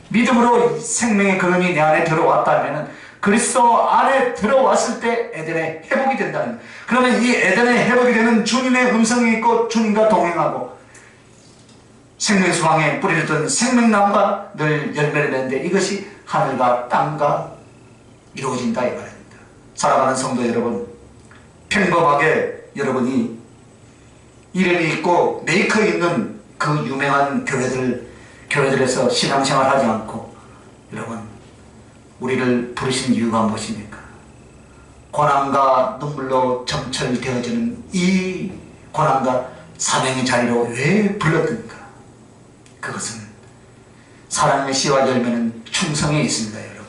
믿음으로 생명의 근원이 내 안에 들어왔다면 그리스도 안에 들어왔을 때 에덴의 회복이 된다는, 그러면 이 에덴의 회복이 되는 주님의 음성이 있고 주님과 동행하고 생명수강에 뿌리를 둔 생명나무가 늘 열매를 맺는데 이것이 하늘과 땅과 이루어진다 이 말입니다. 사랑하는 성도 여러분, 평범하게 여러분이 이름이 있고 메이커 있는 그 유명한 교회들에서 신앙생활 하지 않고 여러분 우리를 부르신 이유가 무엇입니까? 고난과 눈물로 점철되어지는 이 고난과 사명의 자리로 왜 불렀습니까? 그것은 사랑의 씨와 열매는 충성에 있습니다. 여러분.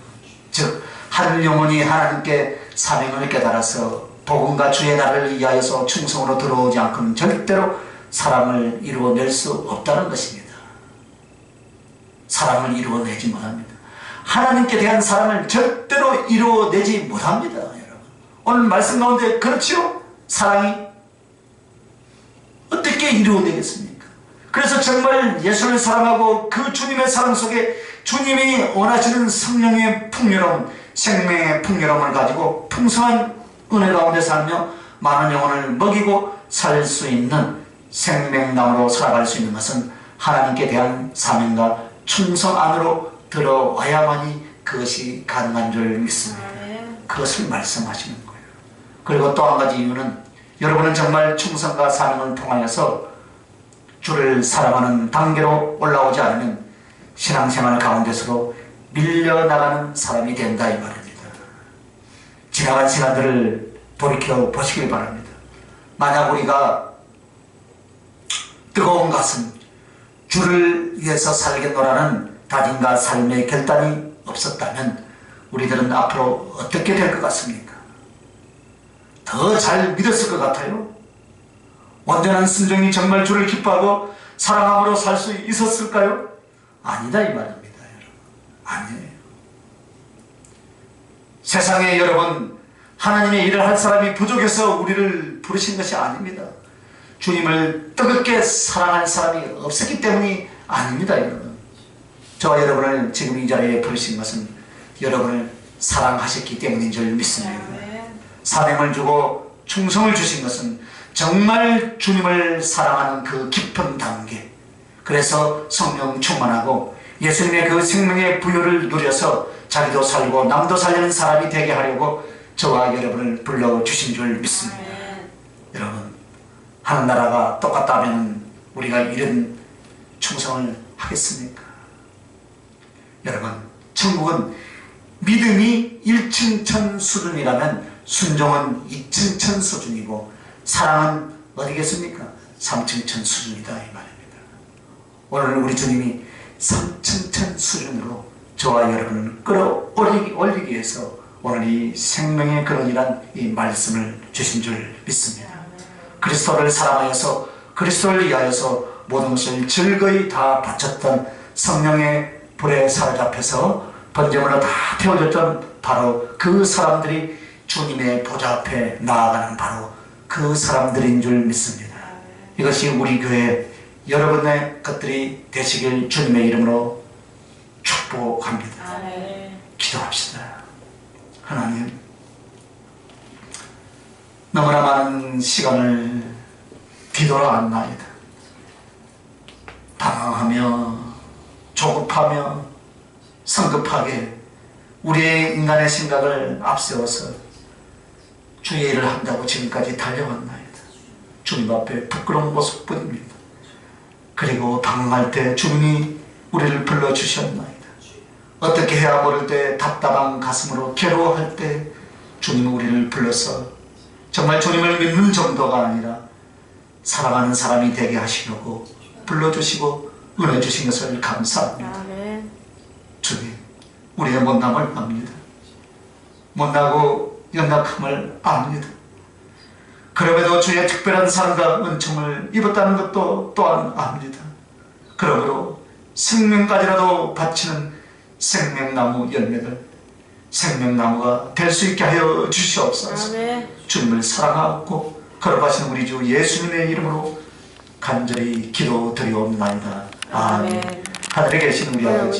즉 한 영혼이 하나님께 사명을 깨달아서 복음과 주의 나라를 위하여서 충성으로 들어오지 않고는 절대로 사랑을 이루어낼 수 없다는 것입니다. 사랑을 이루어내지 못합니다. 하나님께 대한 사랑을 절대로 이루어내지 못합니다. 여러분. 오늘 말씀 가운데 그렇지요? 사랑이 어떻게 이루어되겠습니까? 그래서 정말 예수를 사랑하고 그 주님의 사랑 속에 주님이 원하시는 성령의 풍요로움, 생명의 풍요로움을 가지고 풍성한 은혜 가운데 살며 많은 영혼을 먹이고 살 수 있는 생명나무로 살아갈 수 있는 것은 하나님께 대한 사명과 충성 안으로 들어와야만이 그것이 가능한 줄 믿습니다. 그것을 말씀하시는 거예요. 그리고 또 한 가지 이유는 여러분은 정말 충성과 사명을 통하여서 주를 사랑하는 단계로 올라오지 않으면 신앙생활 가운데서도 밀려나가는 사람이 된다 이 말입니다. 지나간 시간들을 돌이켜 보시길 바랍니다. 만약 우리가 뜨거운 가슴, 주를 위해서 살겠노라는 다짐과 삶의 결단이 없었다면 우리들은 앞으로 어떻게 될 것 같습니까? 더 잘 믿었을 것 같아요? 온전한 순종이 정말 주를 기뻐하고 사랑함으로 살 수 있었을까요? 아니다 이 말입니다. 여러분. 아니에요. 세상에 여러분 하나님의 일을 할 사람이 부족해서 우리를 부르신 것이 아닙니다. 주님을 뜨겁게 사랑할 사람이 없었기 때문이 아닙니다. 여러분. 저와 여러분을 지금 이 자리에 부르신 것은 여러분을 사랑하셨기 때문인 줄 믿습니다. 사명을 주고 충성을 주신 것은 정말 주님을 사랑하는 그 깊은 단계, 그래서 성령 충만하고 예수님의 그 생명의 부여를 누려서 자기도 살고 남도 살리는 사람이 되게 하려고 저와 여러분을 불러주신 줄 믿습니다. 여러분, 하늘나라가 똑같다면 우리가 이런 충성을 하겠습니까? 여러분, 천국은 믿음이 1층천 수준이라면 순종은 2층천 수준이고 사랑은 어디겠습니까? 3층천 수준이다 이 말입니다. 오늘 우리 주님이 3층천 수준으로 저와 여러분을 끌어올리기 위해서 오늘 이 생명의 근원이란 이 말씀을 주신 줄 믿습니다. 그리스도를 사랑하여서 그리스도를 위하여서 모든 것을 즐거이 다 바쳤던 성령의 불에 사로잡혀서 번제물로 다 태워졌던 바로 그 사람들이 주님의 보좌 앞에 나아가는 바로 그 사람들인 줄 믿습니다. 이것이 우리 교회 여러분의 것들이 되시길 주님의 이름으로 축복합니다. 기도합시다. 하나님, 너무나 많은 시간을 뒤돌아왔나이다. 당황하며 조급하며 성급하게 우리의 인간의 생각을 앞세워서 주의 일을 한다고 지금까지 달려왔나이다. 주님 앞에 부끄러운 모습뿐입니다. 그리고 당황할 때 주님이 우리를 불러주셨나이다. 어떻게 해야 모를 때 답답한 가슴으로 괴로워할 때 주님이 우리를 불러서 정말 주님을 믿는 정도가 아니라 사랑하는 사람이 되게 하시려고 불러주시고 은혜 주신 것을 감사합니다. 주님, 우리의 못남을 압니다. 못나고 연약함을 압니다. 그럼에도 주의 특별한 사랑과 은총을 입었다는 것도 또한 압니다. 그러므로 생명까지라도 바치는 생명나무 열매들, 생명나무가 될 수 있게 하여 주시옵소서. 주님을 사랑하고 거룩하신 우리 주 예수님의 이름으로 간절히 기도드리옵나이다. 아멘. 하늘에 계신 우리 아버지,